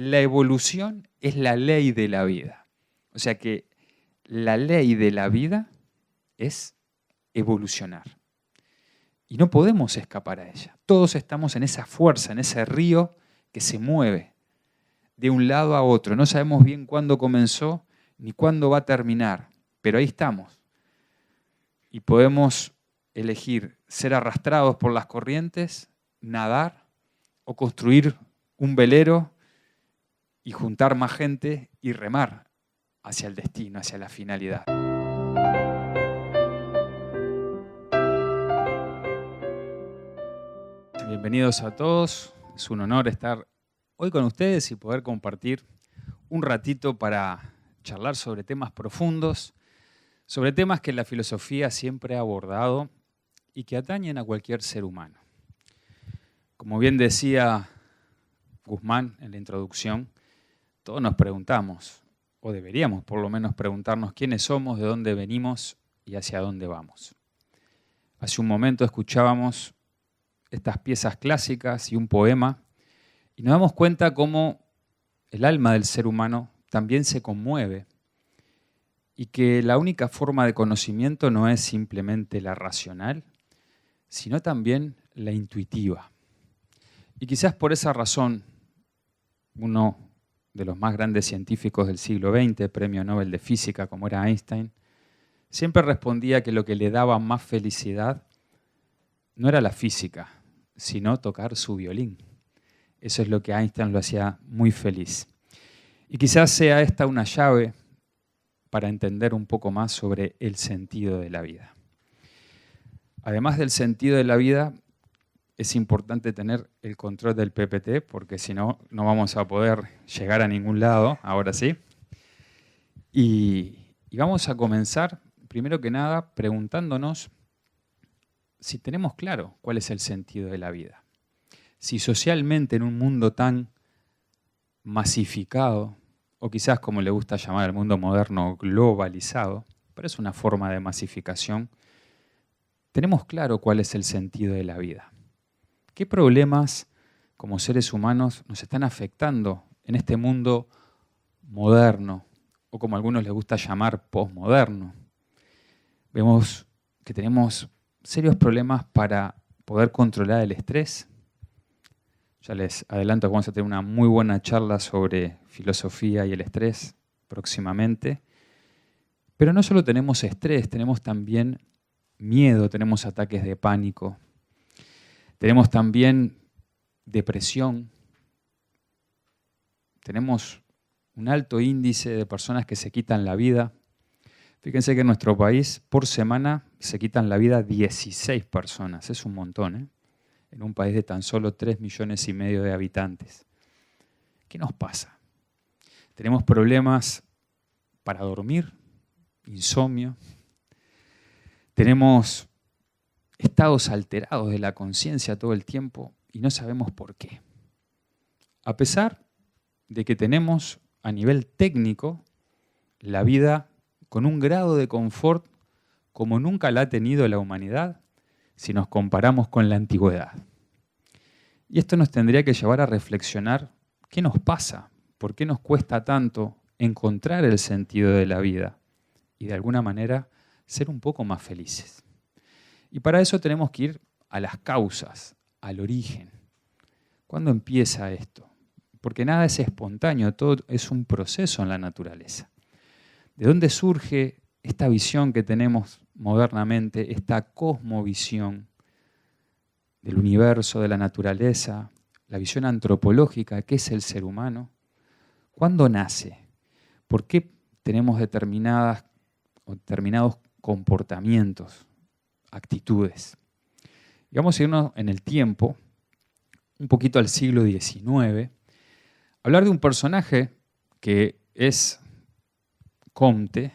La evolución es la ley de la vida. O sea que la ley de la vida es evolucionar. Y no podemos escapar a ella. Todos estamos en esa fuerza, en ese río que se mueve de un lado a otro. No sabemos bien cuándo comenzó ni cuándo va a terminar, pero ahí estamos. Y podemos elegir ser arrastrados por las corrientes, nadar o construir un velero y juntar más gente y remar hacia el destino, hacia la finalidad. Bienvenidos a todos. Es un honor estar hoy con ustedes y poder compartir un ratito para charlar sobre temas profundos, sobre temas que la filosofía siempre ha abordado y que atañen a cualquier ser humano. Como bien decía Guzmán en la introducción, todos nos preguntamos, o deberíamos por lo menos preguntarnos quiénes somos, de dónde venimos y hacia dónde vamos. Hace un momento escuchábamos estas piezas clásicas y un poema y nos damos cuenta cómo el alma del ser humano también se conmueve y que la única forma de conocimiento no es simplemente la racional, sino también la intuitiva. Y quizás por esa razón, uno de los más grandes científicos del siglo XX, premio Nobel de Física como era Einstein, siempre respondía que lo que le daba más felicidad no era la física, sino tocar su violín. Eso es lo que Einstein lo hacía muy feliz. Y quizás sea esta una llave para entender un poco más sobre el sentido de la vida. Además del sentido de la vida, es importante tener el control del PPT, porque si no, no vamos a poder llegar a ningún lado, ahora sí. Y vamos a comenzar, primero que nada, preguntándonos si tenemos claro cuál es el sentido de la vida. Si socialmente en un mundo tan masificado, o quizás como le gusta llamar al mundo moderno, globalizado, pero es una forma de masificación, tenemos claro cuál es el sentido de la vida. ¿Qué problemas como seres humanos nos están afectando en este mundo moderno, o como a algunos les gusta llamar, posmoderno? Vemos que tenemos serios problemas para poder controlar el estrés. Ya les adelanto que vamos a tener una muy buena charla sobre filosofía y el estrés próximamente. Pero no solo tenemos estrés, tenemos también miedo, tenemos ataques de pánico. Tenemos también depresión. Tenemos un alto índice de personas que se quitan la vida. Fíjense que en nuestro país, por semana, se quitan la vida 16 personas. Es un montón, ¿eh? En un país de tan solo 3,5 millones de habitantes. ¿Qué nos pasa? Tenemos problemas para dormir, insomnio. Tenemos estados alterados de la conciencia todo el tiempo y no sabemos por qué. A pesar de que tenemos a nivel técnico la vida con un grado de confort como nunca la ha tenido la humanidad si nos comparamos con la antigüedad. Y esto nos tendría que llevar a reflexionar qué nos pasa, por qué nos cuesta tanto encontrar el sentido de la vida y de alguna manera ser un poco más felices. Y para eso tenemos que ir a las causas, al origen. ¿Cuándo empieza esto? Porque nada es espontáneo, todo es un proceso en la naturaleza. ¿De dónde surge esta visión que tenemos modernamente, esta cosmovisión del universo, de la naturaleza, la visión antropológica, qué es el ser humano? ¿Cuándo nace? ¿Por qué tenemos determinados comportamientos, actitudes? Y vamos a irnos en el tiempo, un poquito al siglo XIX, hablar de un personaje que es Comte,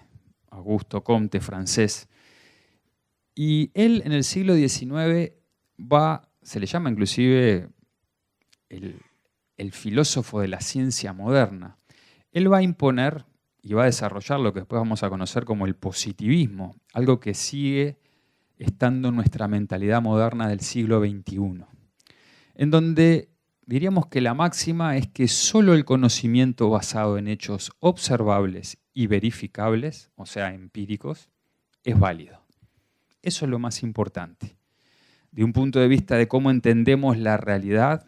Augusto Comte, francés, y él en el siglo XIX se le llama inclusive el filósofo de la ciencia moderna. Él va a imponer y va a desarrollar lo que después vamos a conocer como el positivismo, algo que sigue estando en nuestra mentalidad moderna del siglo XXI, en donde diríamos que la máxima es que solo el conocimiento basado en hechos observables y verificables, o sea, empíricos, es válido. Eso es lo más importante. De un punto de vista de cómo entendemos la realidad,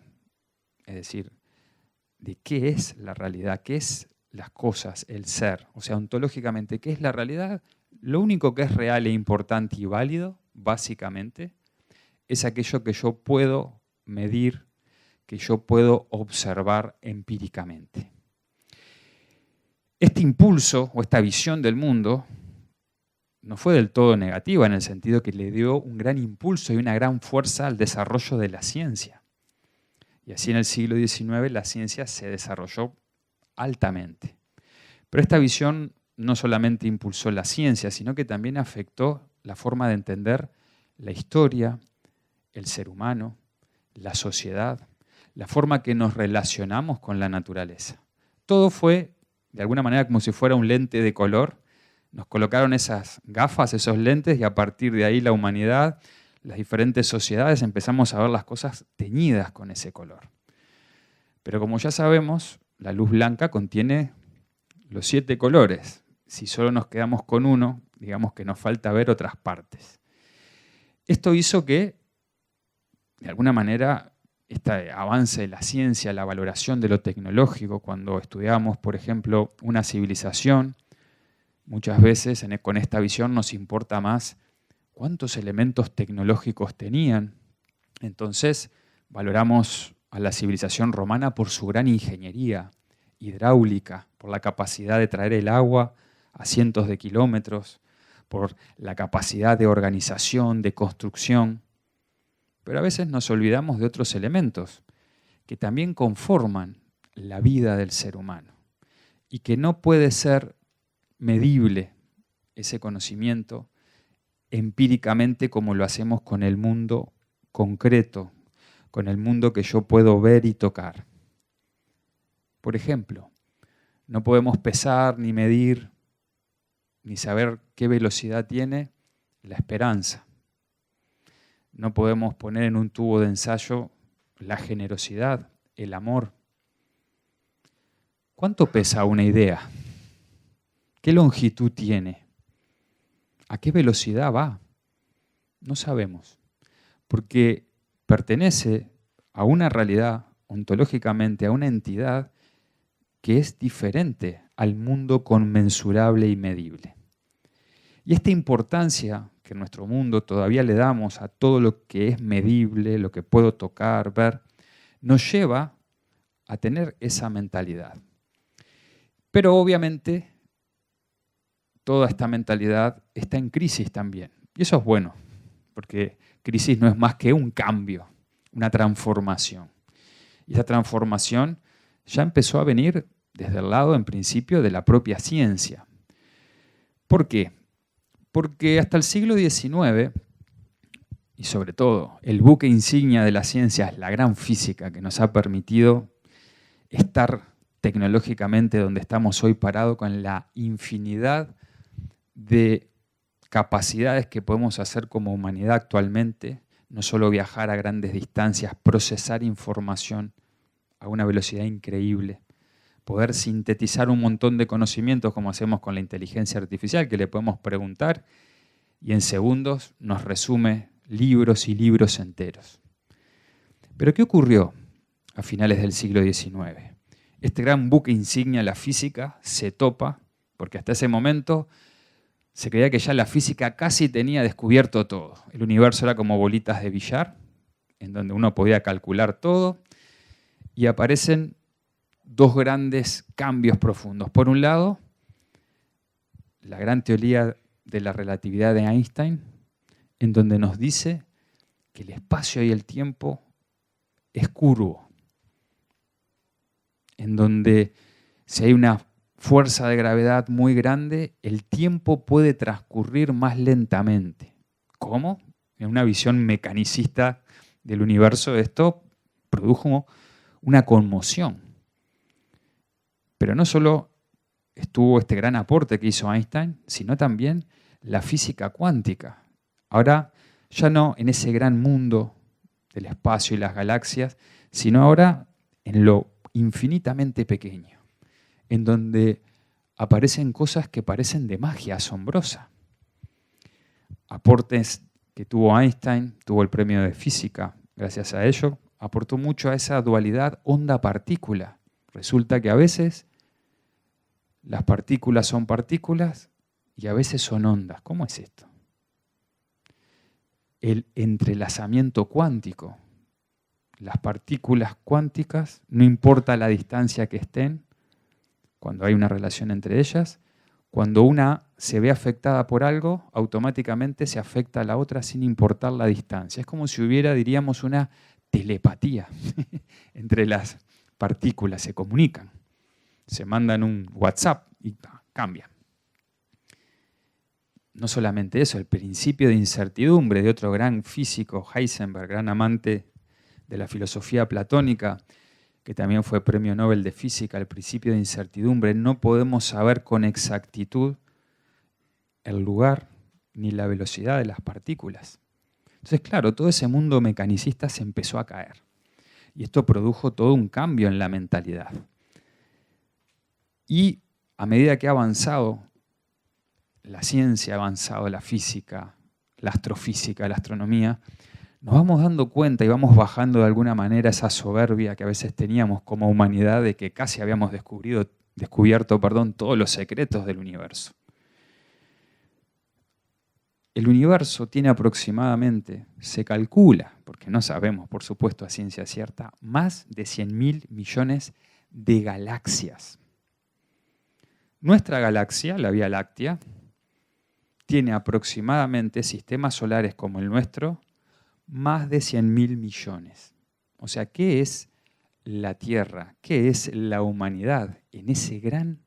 es decir, de qué es la realidad, qué es las cosas, el ser, o sea, ontológicamente, ¿qué es la realidad? Lo único que es real e importante y válido, básicamente, es aquello que yo puedo medir, que yo puedo observar empíricamente. Este impulso o esta visión del mundo no fue del todo negativa en el sentido que le dio un gran impulso y una gran fuerza al desarrollo de la ciencia. Y así en el siglo XIX la ciencia se desarrolló altamente. Pero esta visión no solamente impulsó la ciencia, sino que también afectó la forma de entender la historia, el ser humano, la sociedad, la forma que nos relacionamos con la naturaleza. Todo fue, de alguna manera, como si fuera un lente de color. Nos colocaron esas gafas, esos lentes, y a partir de ahí la humanidad, las diferentes sociedades, empezamos a ver las cosas teñidas con ese color. Pero como ya sabemos, la luz blanca contiene los 7 colores. Si solo nos quedamos con uno, digamos que nos falta ver otras partes. Esto hizo que, de alguna manera, este avance de la ciencia, la valoración de lo tecnológico, cuando estudiamos, por ejemplo, una civilización, muchas veces con esta visión nos importa más cuántos elementos tecnológicos tenían. Entonces, valoramos a la civilización romana por su gran ingeniería hidráulica, por la capacidad de traer el agua a cientos de kilómetros, por la capacidad de organización, de construcción. Pero a veces nos olvidamos de otros elementos que también conforman la vida del ser humano y que no puede ser medible ese conocimiento empíricamente como lo hacemos con el mundo concreto, con el mundo que yo puedo ver y tocar. Por ejemplo, no podemos pesar ni medir ni saber qué velocidad tiene la esperanza. No podemos poner en un tubo de ensayo la generosidad, el amor. ¿Cuánto pesa una idea? ¿Qué longitud tiene? ¿A qué velocidad va? No sabemos, porque pertenece a una realidad, ontológicamente, a una entidad que es diferente al mundo conmensurable y medible. Y esta importancia que en nuestro mundo todavía le damos a todo lo que es medible, lo que puedo tocar, ver, nos lleva a tener esa mentalidad. Pero obviamente toda esta mentalidad está en crisis también. Y eso es bueno, porque crisis no es más que un cambio, una transformación. Y esa transformación ya empezó a venir desde el lado, en principio, de la propia ciencia. ¿Por qué? Porque hasta el siglo XIX, y sobre todo el buque insignia de la ciencia es la gran física que nos ha permitido estar tecnológicamente donde estamos hoy parados con la infinidad de capacidades que podemos hacer como humanidad actualmente, no solo viajar a grandes distancias, procesar información a una velocidad increíble, poder sintetizar un montón de conocimientos como hacemos con la inteligencia artificial, que le podemos preguntar y en segundos nos resume libros y libros enteros. Pero ¿qué ocurrió a finales del siglo XIX? Este gran buque insignia, la física, se topa, porque hasta ese momento se creía que ya la física casi tenía descubierto todo. El universo era como bolitas de billar, en donde uno podía calcular todo, y aparecen dos grandes cambios profundos. Por un lado, la gran teoría de la relatividad de Einstein, en donde nos dice que el espacio y el tiempo es curvo, en donde si hay una fuerza de gravedad muy grande, el tiempo puede transcurrir más lentamente. ¿Cómo? En una visión mecanicista del universo, esto produjo una conmoción. Pero no solo estuvo este gran aporte que hizo Einstein, sino también la física cuántica. Ahora ya no en ese gran mundo del espacio y las galaxias, sino ahora en lo infinitamente pequeño, en donde aparecen cosas que parecen de magia asombrosa. Aportes que tuvo Einstein, tuvo el premio de física, gracias a ello, aportó mucho a esa dualidad onda-partícula. Resulta que a veces las partículas son partículas y a veces son ondas. ¿Cómo es esto? El entrelazamiento cuántico. Las partículas cuánticas, no importa la distancia que estén, cuando hay una relación entre ellas, cuando una se ve afectada por algo, automáticamente se afecta a la otra sin importar la distancia. Es como si hubiera, diríamos, una telepatía entre las partículas, se comunican. Se mandan un WhatsApp y cambia. No solamente eso, el principio de incertidumbre de otro gran físico, Heisenberg, gran amante de la filosofía platónica, que también fue premio Nobel de Física, el principio de incertidumbre. No podemos saber con exactitud el lugar ni la velocidad de las partículas. Entonces, claro, todo ese mundo mecanicista se empezó a caer. Y esto produjo todo un cambio en la mentalidad. Y a medida que ha avanzado la ciencia, ha avanzado la física, la astrofísica, la astronomía, nos vamos dando cuenta y vamos bajando de alguna manera esa soberbia que a veces teníamos como humanidad de que casi habíamos descubierto todos los secretos del universo. El universo tiene aproximadamente, se calcula, porque no sabemos por supuesto a ciencia cierta, más de 100.000 millones de galaxias. Nuestra galaxia, la Vía Láctea, tiene aproximadamente sistemas solares como el nuestro, más de 100.000 millones. O sea, ¿qué es la Tierra? ¿Qué es la humanidad en ese gran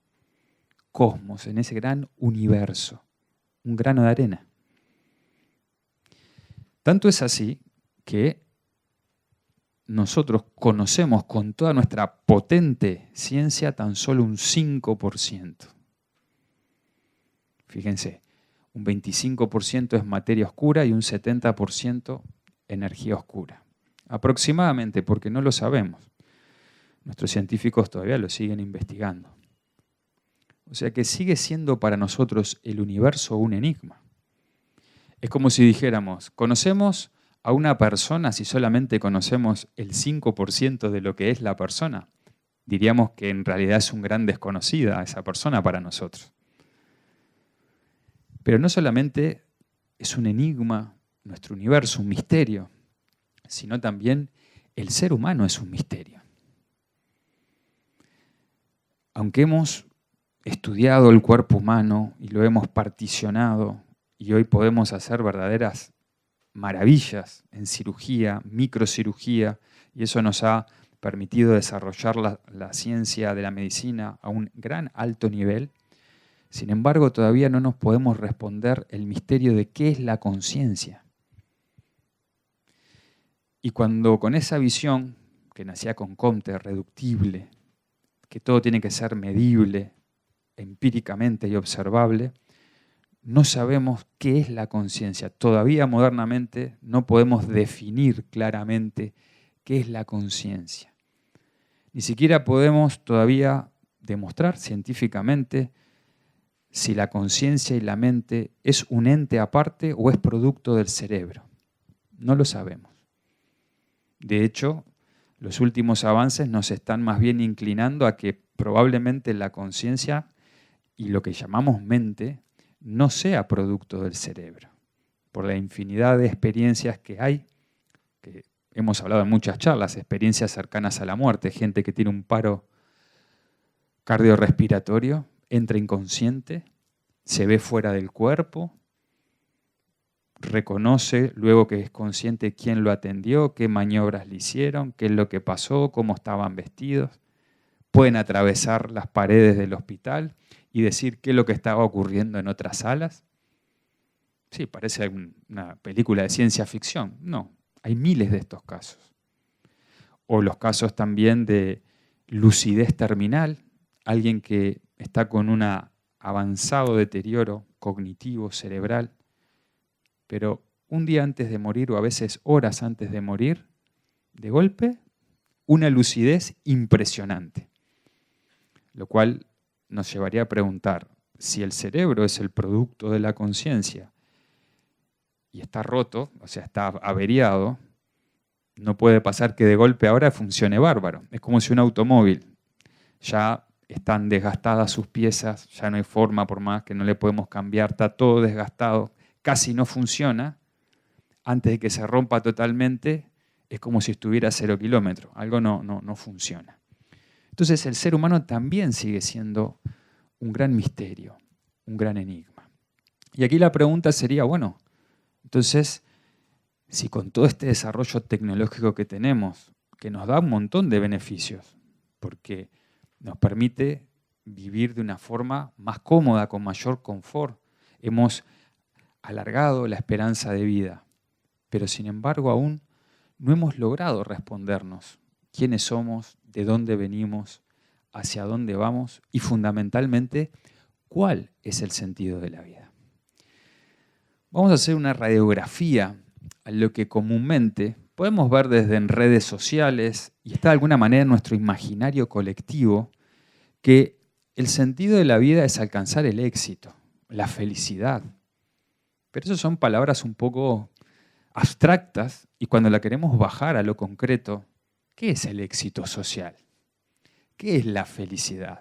cosmos, en ese gran universo? Un grano de arena. Tanto es así que nosotros conocemos con toda nuestra potente ciencia tan solo un 5%. Fíjense, un 25% es materia oscura y un 70% energía oscura. Aproximadamente, porque no lo sabemos. Nuestros científicos todavía lo siguen investigando. O sea que sigue siendo para nosotros el universo un enigma. Es como si dijéramos, conocemos a una persona si solamente conocemos el 5% de lo que es la persona. Diríamos que en realidad es un gran desconocida esa persona para nosotros. Pero no solamente es un enigma nuestro universo, un misterio, sino también el ser humano es un misterio. Aunque hemos estudiado el cuerpo humano y lo hemos particionado y hoy podemos hacer verdaderas maravillas en cirugía, microcirugía, y eso nos ha permitido desarrollar la ciencia de la medicina a un gran alto nivel. Sin embargo, todavía no nos podemos responder el misterio de qué es la conciencia. Y cuando con esa visión, que nacía con Comte, reductible, que todo tiene que ser medible, empíricamente y observable, no sabemos qué es la conciencia. Todavía modernamente no podemos definir claramente qué es la conciencia. Ni siquiera podemos todavía demostrar científicamente si la conciencia y la mente es un ente aparte o es producto del cerebro. No lo sabemos. De hecho, los últimos avances nos están más bien inclinando a que probablemente la conciencia y lo que llamamos mente no sea producto del cerebro, por la infinidad de experiencias que hay, que hemos hablado en muchas charlas, experiencias cercanas a la muerte, gente que tiene un paro cardiorrespiratorio, entra inconsciente, se ve fuera del cuerpo, reconoce luego que es consciente quién lo atendió, qué maniobras le hicieron, qué es lo que pasó, cómo estaban vestidos. Pueden atravesar las paredes del hospital y decir qué es lo que estaba ocurriendo en otras salas. Sí, parece una película de ciencia ficción. No, hay miles de estos casos. O los casos también de lucidez terminal, alguien que está con un avanzado deterioro cognitivo, cerebral, pero un día antes de morir o a veces horas antes de morir, de golpe una lucidez impresionante. Lo cual nos llevaría a preguntar, si el cerebro es el producto de la conciencia y está roto, o sea, está averiado, no puede pasar que de golpe ahora funcione bárbaro. Es como si un automóvil, ya están desgastadas sus piezas, ya no hay forma, por más que no le podemos cambiar, está todo desgastado, casi no funciona. Antes de que se rompa totalmente, es como si estuviera a 0 kilómetros. Algo no funciona. Entonces el ser humano también sigue siendo un gran misterio, un gran enigma. Y aquí la pregunta sería, bueno, entonces, si con todo este desarrollo tecnológico que tenemos, que nos da un montón de beneficios, porque nos permite vivir de una forma más cómoda, con mayor confort, hemos alargado la esperanza de vida, pero sin embargo aún no hemos logrado respondernos quiénes somos, de dónde venimos, hacia dónde vamos y fundamentalmente, cuál es el sentido de la vida. Vamos a hacer una radiografía a lo que comúnmente podemos ver desde en redes sociales y está de alguna manera en nuestro imaginario colectivo que el sentido de la vida es alcanzar el éxito, la felicidad. Pero eso son palabras un poco abstractas y cuando la queremos bajar a lo concreto, ¿qué es el éxito social? ¿Qué es la felicidad?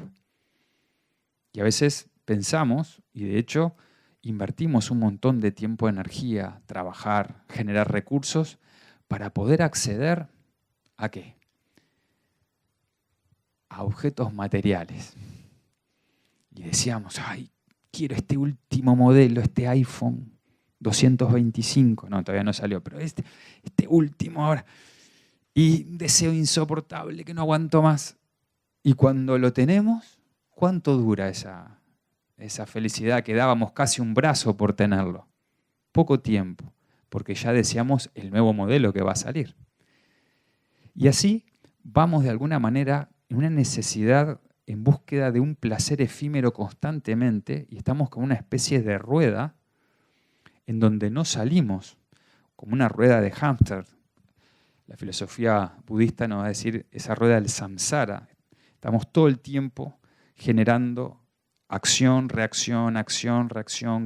Y a veces pensamos, y de hecho invertimos un montón de tiempo, energía, trabajar, generar recursos para poder acceder ¿a qué? A objetos materiales. Y decíamos, ay, quiero este último modelo, este iPhone 225. No, todavía no salió, pero este último ahora. Y un deseo insoportable que no aguanto más. Y cuando lo tenemos, ¿cuánto dura esa felicidad que dábamos casi un brazo por tenerlo? Poco tiempo, porque ya deseamos el nuevo modelo que va a salir. Y así vamos de alguna manera en una necesidad, en búsqueda de un placer efímero constantemente, y estamos como una especie de rueda en donde no salimos, como una rueda de hámster. La filosofía budista nos va a decir esa rueda del samsara. Estamos todo el tiempo generando acción, reacción,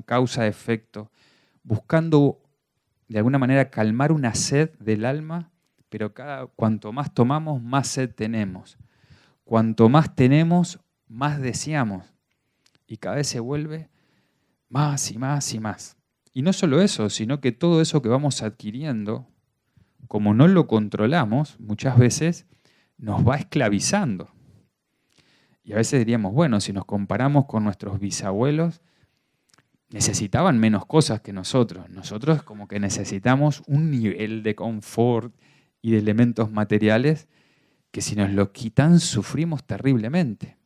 causa-efecto, buscando de alguna manera calmar una sed del alma, pero cuanto más tomamos, más sed tenemos. Cuanto más tenemos, más deseamos. Y cada vez se vuelve más y más y más. Y no solo eso, sino que todo eso que vamos adquiriendo, como no lo controlamos, muchas veces nos va esclavizando. Y a veces diríamos, bueno, si nos comparamos con nuestros bisabuelos, necesitaban menos cosas que nosotros. Nosotros como que necesitamos un nivel de confort y de elementos materiales que si nos lo quitan sufrimos terriblemente.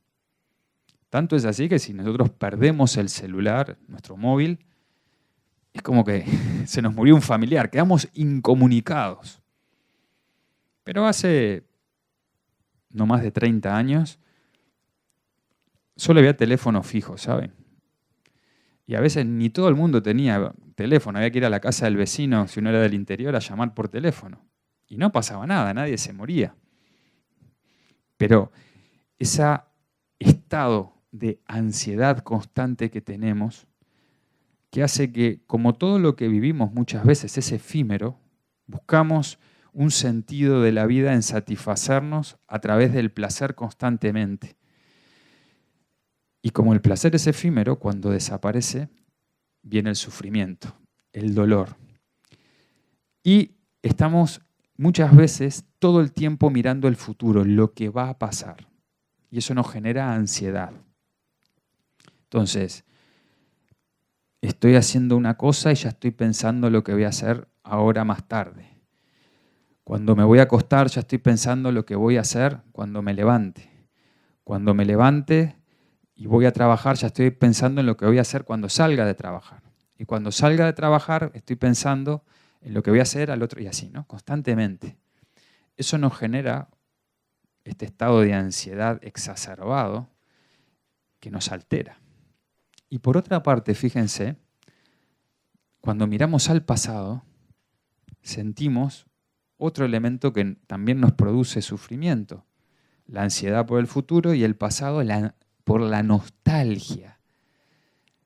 Tanto es así que si nosotros perdemos el celular, nuestro móvil, es como que se nos murió un familiar, quedamos incomunicados. Pero hace no más de 30 años, solo había teléfono fijo, ¿saben? Y a veces ni todo el mundo tenía teléfono, había que ir a la casa del vecino, si uno era del interior, a llamar por teléfono. Y no pasaba nada, nadie se moría. Pero ese estado de ansiedad constante que tenemos, que hace que, como todo lo que vivimos muchas veces es efímero, buscamos un sentido de la vida en satisfacernos a través del placer constantemente. Y como el placer es efímero, cuando desaparece, viene el sufrimiento, el dolor. Y estamos muchas veces todo el tiempo mirando el futuro, lo que va a pasar. Y eso nos genera ansiedad. Entonces, estoy haciendo una cosa y ya estoy pensando lo que voy a hacer ahora más tarde. Cuando me voy a acostar ya estoy pensando lo que voy a hacer cuando me levante. Cuando me levante y voy a trabajar ya estoy pensando en lo que voy a hacer cuando salga de trabajar. Y cuando salga de trabajar estoy pensando en lo que voy a hacer al otro y así, ¿no? Constantemente. Eso nos genera este estado de ansiedad exacerbado que nos altera. Y por otra parte, fíjense, cuando miramos al pasado, sentimos otro elemento que también nos produce sufrimiento. La ansiedad por el futuro y el pasado por la nostalgia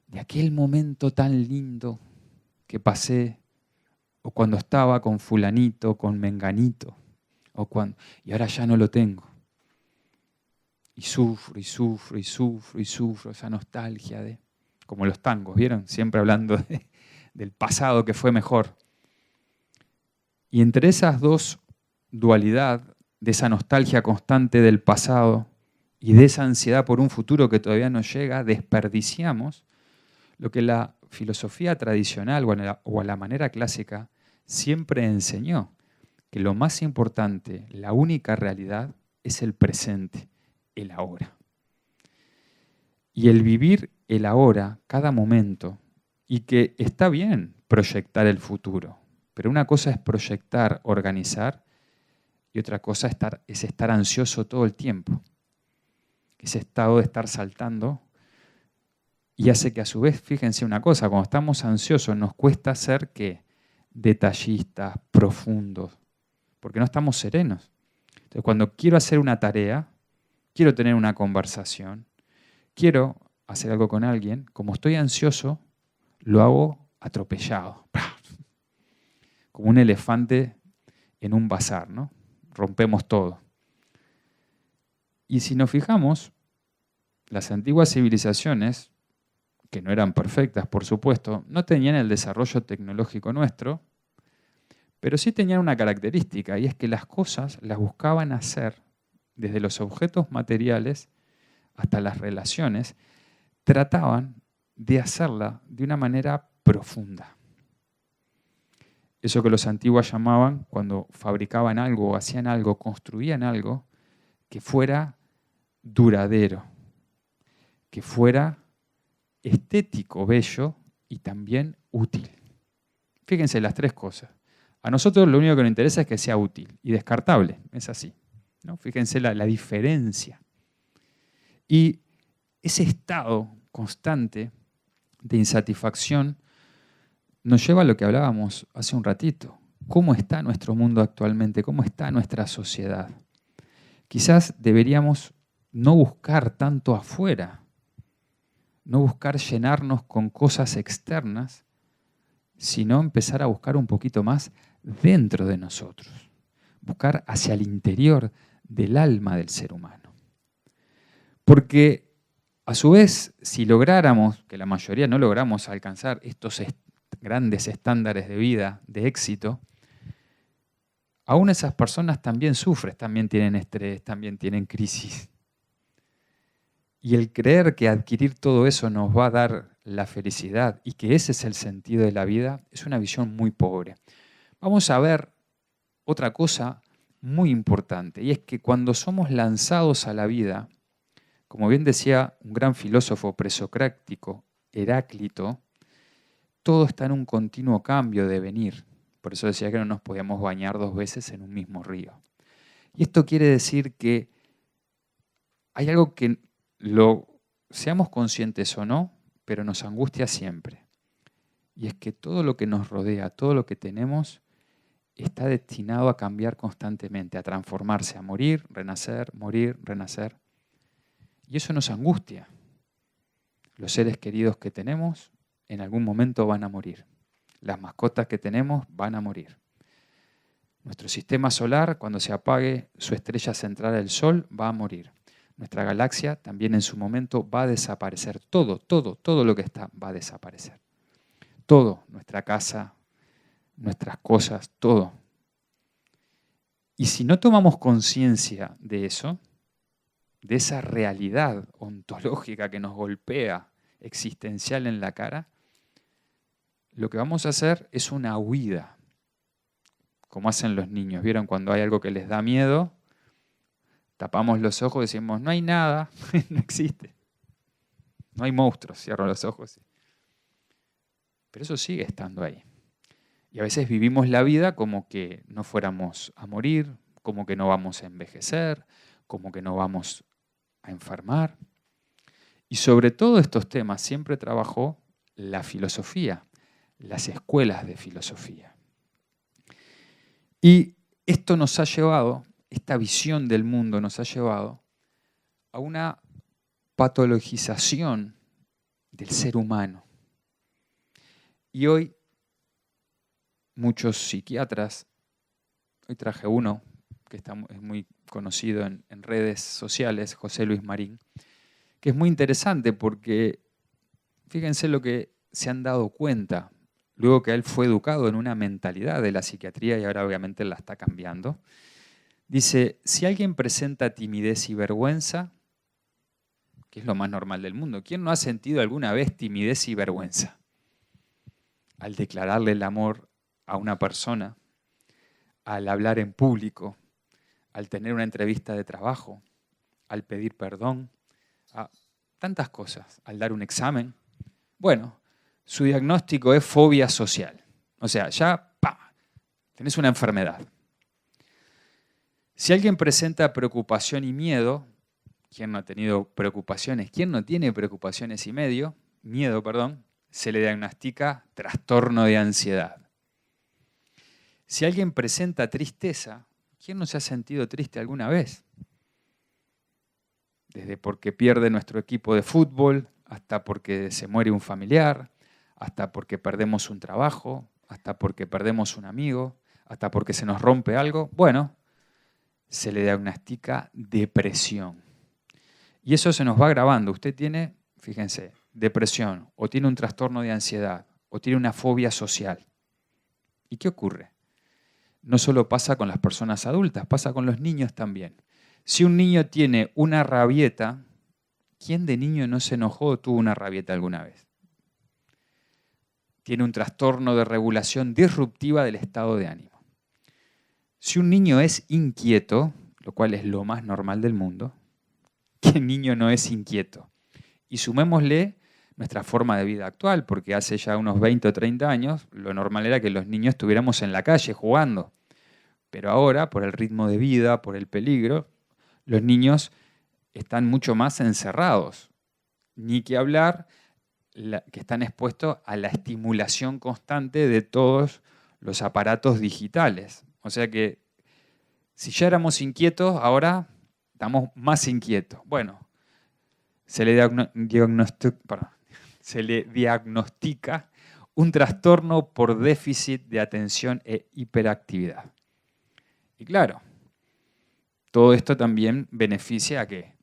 de aquel momento tan lindo que pasé, o cuando estaba con fulanito, con menganito, y ahora ya no lo tengo. Y sufro, y sufro, y sufro, y sufro, esa nostalgia como los tangos, ¿vieron? Siempre hablando del pasado que fue mejor. Y entre esas dos dualidades, de esa nostalgia constante del pasado y de esa ansiedad por un futuro que todavía no llega, desperdiciamos lo que la filosofía tradicional o a la manera clásica siempre enseñó, que lo más importante, la única realidad, es el presente, el ahora. Y el vivir el ahora, cada momento, y que está bien proyectar el futuro, pero una cosa es proyectar, organizar, y otra cosa es estar ansioso todo el tiempo. Ese estado de estar saltando y hace que a su vez, fíjense una cosa, cuando estamos ansiosos nos cuesta ser ¿qué? Detallistas, profundos, porque no estamos serenos. Entonces, cuando quiero hacer una tarea, quiero tener una conversación, quiero hacer algo con alguien, como estoy ansioso, lo hago atropellado, como un elefante en un bazar, ¿no? Rompemos todo. Y si nos fijamos, las antiguas civilizaciones, que no eran perfectas, por supuesto, no tenían el desarrollo tecnológico nuestro, pero sí tenían una característica, y es que las cosas las buscaban hacer, desde los objetos materiales hasta las relaciones, trataban de hacerla de una manera profunda. Eso que los antiguos llamaban, cuando fabricaban algo o hacían algo, construían algo, que fuera duradero, que fuera estético, bello y también útil. Fíjense las tres cosas. A nosotros lo único que nos interesa es que sea útil y descartable, es así, ¿no? Fíjense la diferencia. Y ese estado constante de insatisfacción nos lleva a lo que hablábamos hace un ratito. ¿Cómo está nuestro mundo actualmente? ¿Cómo está nuestra sociedad? Quizás deberíamos no buscar tanto afuera, no buscar llenarnos con cosas externas, sino empezar a buscar un poquito más dentro de nosotros, buscar hacia el interior del alma del ser humano. Porque a su vez, si lográramos, que la mayoría no logramos alcanzar estos grandes estándares de vida, de éxito, aún esas personas también sufren, también tienen estrés, también tienen crisis. Y el creer que adquirir todo eso nos va a dar la felicidad y que ese es el sentido de la vida es una visión muy pobre. Vamos a ver otra cosa muy importante, y es que cuando somos lanzados a la vida, como bien decía un gran filósofo presocrático, Heráclito, todo está en un continuo cambio de venir. Por eso decía que no nos podíamos bañar dos veces en un mismo río. Y esto quiere decir que hay algo que seamos conscientes o no, pero nos angustia siempre. Y es que todo lo que nos rodea, todo lo que tenemos, está destinado a cambiar constantemente, a transformarse, a morir, renacer, morir, renacer. Y eso nos angustia. Los seres queridos que tenemos en algún momento van a morir. Las mascotas que tenemos van a morir. Nuestro sistema solar, cuando se apague su estrella central, el Sol, va a morir. Nuestra galaxia también en su momento va a desaparecer. Todo lo que está va a desaparecer. Todo, nuestra casa, nuestras cosas, todo. Y si no tomamos conciencia de eso, de esa realidad ontológica que nos golpea existencial en la cara, lo que vamos a hacer es una huida, como hacen los niños. ¿Vieron cuando hay algo que les da miedo? Tapamos los ojos y decimos, no hay nada, no existe. No hay monstruos, cierro los ojos. Pero eso sigue estando ahí. Y a veces vivimos la vida como que no fuéramos a morir, como que no vamos a envejecer, como que no vamos a enfermar. Y sobre todos estos temas siempre trabajó la filosofía, las escuelas de filosofía. Y esto nos ha llevado, esta visión del mundo nos ha llevado a una patologización del ser humano. Y hoy muchos psiquiatras, hoy traje uno que es muy conocido en redes sociales, José Luis Marín, que es muy interesante porque fíjense lo que se han dado cuenta, luego que él fue educado en una mentalidad de la psiquiatría y ahora obviamente la está cambiando. Dice, si alguien presenta timidez y vergüenza, que es lo más normal del mundo, ¿quién no ha sentido alguna vez timidez y vergüenza? Al declararle el amor a una persona, al hablar en público, al tener una entrevista de trabajo, al pedir perdón, a tantas cosas, al dar un examen. Bueno, su diagnóstico es fobia social. O sea, ya, tenés una enfermedad. Si alguien presenta preocupación y miedo, ¿quién no ha tenido preocupaciones? ¿Quién no tiene preocupaciones y miedo, se le diagnostica trastorno de ansiedad. Si alguien presenta tristeza, ¿quién no se ha sentido triste alguna vez? Desde porque pierde nuestro equipo de fútbol, hasta porque se muere un familiar, hasta porque perdemos un trabajo, hasta porque perdemos un amigo, hasta porque se nos rompe algo. Bueno, se le diagnostica depresión. Y eso se nos va grabando. Usted tiene, fíjense, depresión, o tiene un trastorno de ansiedad, o tiene una fobia social. ¿Y qué ocurre? No solo pasa con las personas adultas, pasa con los niños también. Si un niño tiene una rabieta, ¿quién de niño no se enojó o tuvo una rabieta alguna vez? Tiene un trastorno de regulación disruptiva del estado de ánimo. Si un niño es inquieto, lo cual es lo más normal del mundo, ¿qué niño no es inquieto? Y sumémosle nuestra forma de vida actual, porque hace ya unos 20 o 30 años lo normal era que los niños estuviéramos en la calle jugando. Pero ahora, por el ritmo de vida, por el peligro, los niños están mucho más encerrados. Ni que hablar que están expuestos a la estimulación constante de todos los aparatos digitales. O sea que si ya éramos inquietos, ahora estamos más inquietos. Bueno, se le diagnostica un trastorno por déficit de atención e hiperactividad. Y claro, todo esto también beneficia ¿a qué?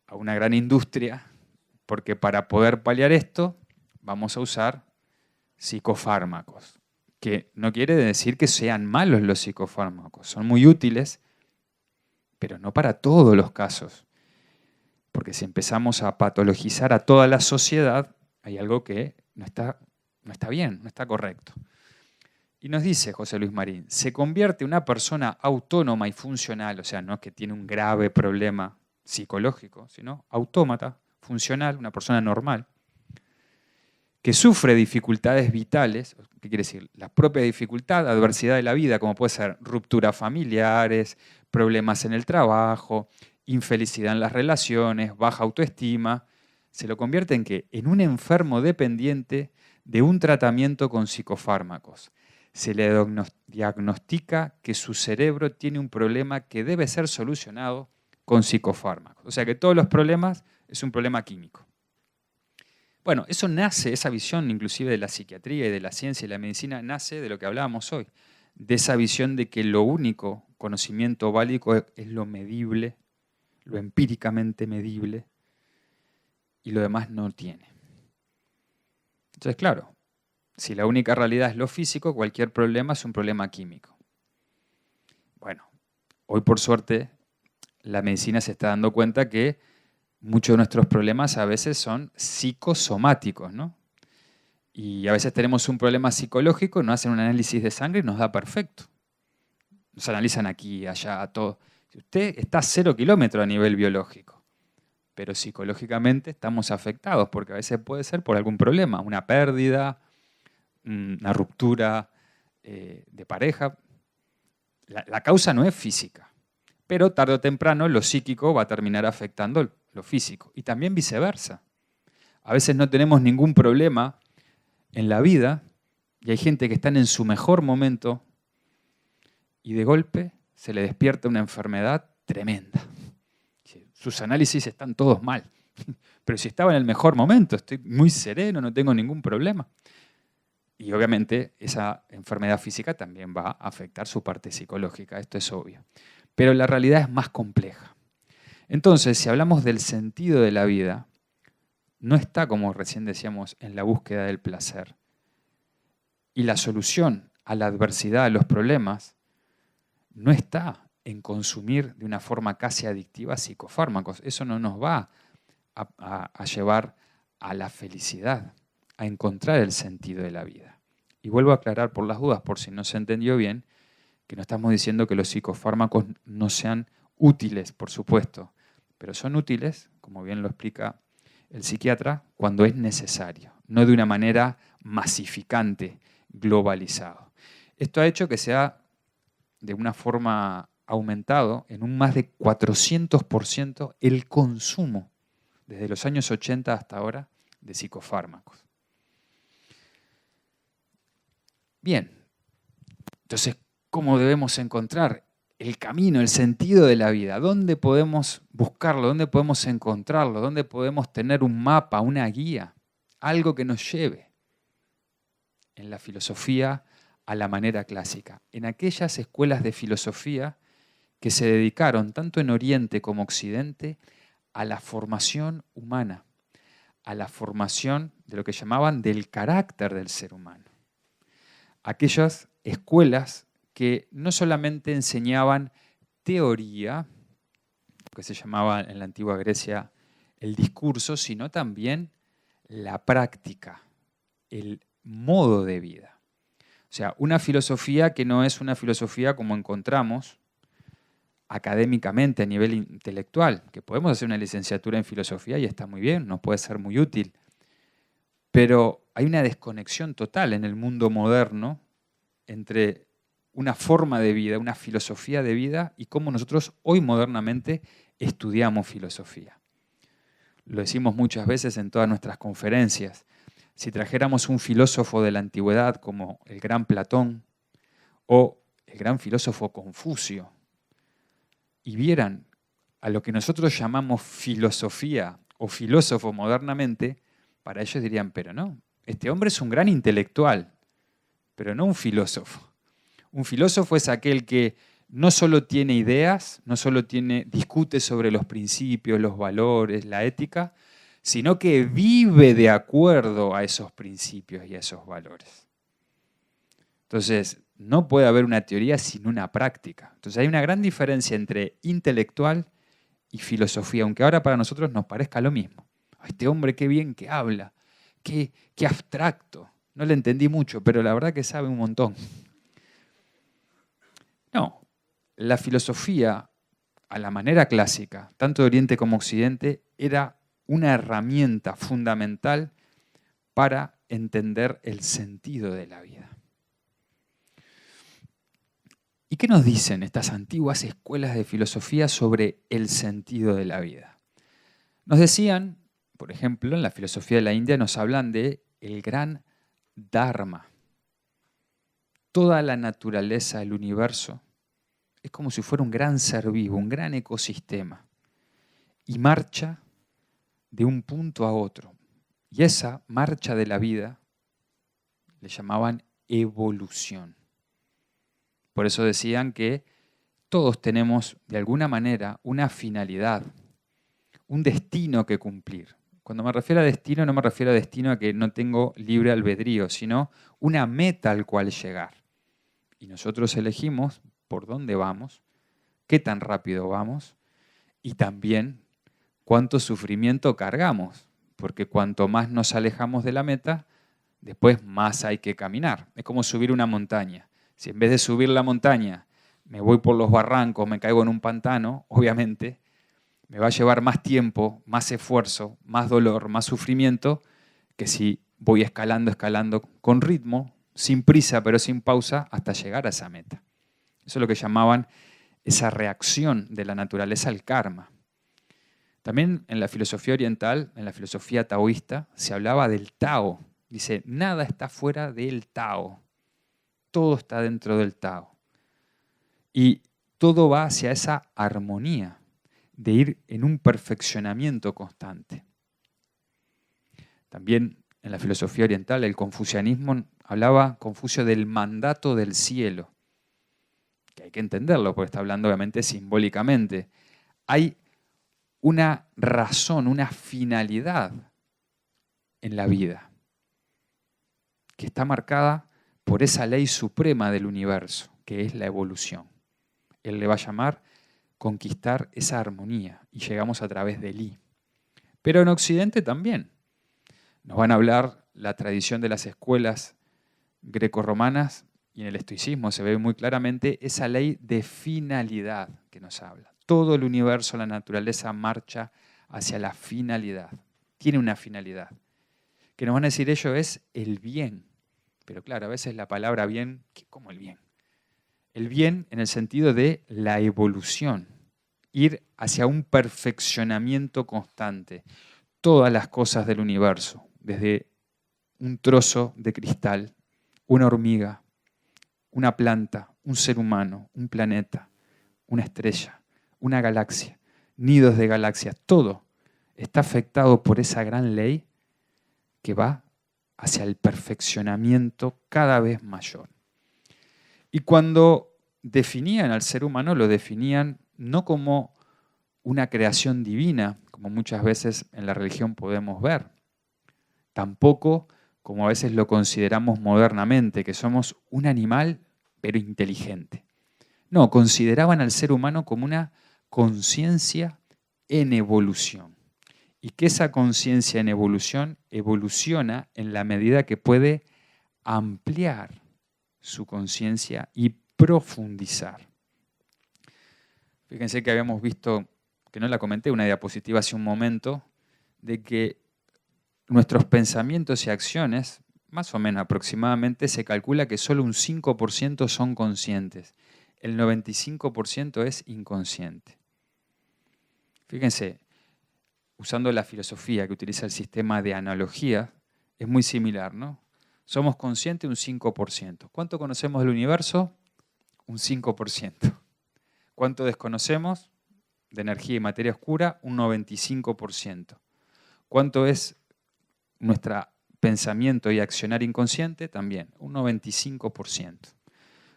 A una gran industria, porque para poder paliar esto vamos a usar psicofármacos, que no quiere decir que sean malos los psicofármacos, son muy útiles, pero no para todos los casos. Porque si empezamos a patologizar a toda la sociedad, hay algo que no está bien, no está correcto. Y nos dice José Luis Marín, se convierte una persona autónoma y funcional, o sea, no que tiene un grave problema psicológico, sino autómata, funcional, una persona normal, que sufre dificultades vitales, ¿qué quiere decir? La propia dificultad, adversidad de la vida, como puede ser rupturas familiares, problemas en el trabajo, infelicidad en las relaciones, baja autoestima, se lo convierte en ¿qué? En un enfermo dependiente de un tratamiento con psicofármacos. Se le diagnostica que su cerebro tiene un problema que debe ser solucionado con psicofármacos. O sea que todos los problemas es un problema químico. Bueno, eso nace, esa visión inclusive de la psiquiatría y de la ciencia y la medicina, nace de lo que hablábamos hoy, de esa visión de que lo único conocimiento válido es lo medible, lo empíricamente medible, y lo demás no tiene. Entonces, claro, si la única realidad es lo físico, cualquier problema es un problema químico. Bueno, hoy por suerte la medicina se está dando cuenta que muchos de nuestros problemas a veces son psicosomáticos, ¿no? Y a veces tenemos un problema psicológico, nos hacen un análisis de sangre y nos da perfecto. Nos analizan aquí, allá, todo. Usted está a 0 kilómetros a nivel biológico, pero psicológicamente estamos afectados porque a veces puede ser por algún problema, una pérdida, una ruptura de pareja. La causa no es física, pero tarde o temprano lo psíquico va a terminar afectando lo físico y también viceversa. A veces no tenemos ningún problema en la vida y hay gente que están en su mejor momento y de golpe se le despierta una enfermedad tremenda. Sus análisis están todos mal. Pero si estaba en el mejor momento, estoy muy sereno, no tengo ningún problema. Y obviamente esa enfermedad física también va a afectar su parte psicológica, esto es obvio. Pero la realidad es más compleja. Entonces, si hablamos del sentido de la vida, no está, como recién decíamos, en la búsqueda del placer. Y la solución a la adversidad, a los problemas, no está en consumir de una forma casi adictiva psicofármacos. Eso no nos va a llevar a la felicidad, a encontrar el sentido de la vida. Y vuelvo a aclarar por las dudas, por si no se entendió bien, que no estamos diciendo que los psicofármacos no sean útiles, por supuesto, pero son útiles, como bien lo explica el psiquiatra, cuando es necesario, no de una manera masificante, globalizado. Esto ha hecho que sea de una forma aumentado en un más de 400% el consumo desde los años 80 hasta ahora de psicofármacos. Bien, entonces, ¿cómo debemos encontrar el camino, el sentido de la vida? ¿Dónde podemos buscarlo? ¿Dónde podemos encontrarlo? ¿Dónde podemos tener un mapa, una guía? Algo que nos lleve en la filosofía a la manera clásica. En aquellas escuelas de filosofía que se dedicaron, tanto en Oriente como Occidente, a la formación humana, a la formación de lo que llamaban del carácter del ser humano. Aquellas escuelas que no solamente enseñaban teoría, lo que se llamaba en la antigua Grecia el discurso, sino también la práctica, el modo de vida. O sea, una filosofía que no es una filosofía como encontramos académicamente a nivel intelectual, que podemos hacer una licenciatura en filosofía y está muy bien, nos puede ser muy útil, pero hay una desconexión total en el mundo moderno entre una forma de vida, una filosofía de vida y cómo nosotros hoy modernamente estudiamos filosofía. Lo decimos muchas veces en todas nuestras conferencias. Si trajéramos un filósofo de la antigüedad como el gran Platón o el gran filósofo Confucio y vieran a lo que nosotros llamamos filosofía o filósofo modernamente, para ellos dirían, pero no, este hombre es un gran intelectual, pero no un filósofo. Un filósofo es aquel que no solo tiene ideas, no solo discute sobre los principios, los valores, la ética, sino que vive de acuerdo a esos principios y a esos valores. Entonces, no puede haber una teoría sin una práctica. Entonces hay una gran diferencia entre intelectual y filosofía, aunque ahora para nosotros nos parezca lo mismo. Este hombre qué bien que habla, qué abstracto. No le entendí mucho, pero la verdad que sabe un montón. No, la filosofía a la manera clásica, tanto de Oriente como Occidente, era una herramienta fundamental para entender el sentido de la vida. ¿Y qué nos dicen estas antiguas escuelas de filosofía sobre el sentido de la vida? Nos decían, por ejemplo, en la filosofía de la India nos hablan de el gran Dharma. Toda la naturaleza del universo es como si fuera un gran ser vivo, un gran ecosistema, y marcha de un punto a otro. Y esa marcha de la vida le llamaban evolución. Por eso decían que todos tenemos, de alguna manera, una finalidad, un destino que cumplir. Cuando me refiero a destino, no me refiero a destino a que no tengo libre albedrío, sino una meta al cual llegar. Y nosotros elegimos por dónde vamos, qué tan rápido vamos y también cuánto sufrimiento cargamos, porque cuanto más nos alejamos de la meta, después más hay que caminar. Es como subir una montaña. Si en vez de subir la montaña me voy por los barrancos, me caigo en un pantano, obviamente me va a llevar más tiempo, más esfuerzo, más dolor, más sufrimiento, que si voy escalando con ritmo, sin prisa pero sin pausa, hasta llegar a esa meta. Eso es lo que llamaban esa reacción de la naturaleza al karma. También en la filosofía oriental, en la filosofía taoísta, se hablaba del Tao. Dice, nada está fuera del Tao. Todo está dentro del Tao. Y todo va hacia esa armonía de ir en un perfeccionamiento constante. También en la filosofía oriental, el confucianismo hablaba Confucio del mandato del cielo, que hay que entenderlo, porque está hablando obviamente simbólicamente. Hay una razón, una finalidad en la vida, que está marcada por esa ley suprema del universo, que es la evolución. Él le va a llamar conquistar esa armonía, y llegamos a través del I. Pero en Occidente también. Nos van a hablar la tradición de las escuelas grecorromanas, y en el estoicismo se ve muy claramente esa ley de finalidad que nos habla. Todo el universo, la naturaleza marcha hacia la finalidad. Tiene una finalidad. Que nos van a decir ellos es el bien. Pero claro, a veces la palabra bien, ¿cómo el bien? El bien en el sentido de la evolución. Ir hacia un perfeccionamiento constante. Todas las cosas del universo, desde un trozo de cristal, una hormiga, una planta, un ser humano, un planeta, una estrella, una galaxia, nidos de galaxias, todo está afectado por esa gran ley que va hacia el perfeccionamiento cada vez mayor. Y cuando definían al ser humano, lo definían no como una creación divina, como muchas veces en la religión podemos ver, tampoco como a veces lo consideramos modernamente, que somos un animal pero inteligente. No, consideraban al ser humano como una conciencia en evolución. Y que esa conciencia en evolución evoluciona en la medida que puede ampliar su conciencia y profundizar. Fíjense que habíamos visto, que no la comenté, una diapositiva hace un momento, de que nuestros pensamientos y acciones, más o menos aproximadamente, se calcula que solo un 5% son conscientes. El 95% es inconsciente. Fíjense, usando la filosofía que utiliza el sistema de analogía, es muy similar, ¿no? Somos conscientes un 5%. ¿Cuánto conocemos del universo? Un 5%. ¿Cuánto desconocemos de energía y materia oscura? Un 95%. ¿Cuánto es nuestro pensamiento y accionar inconsciente? También, un 95%.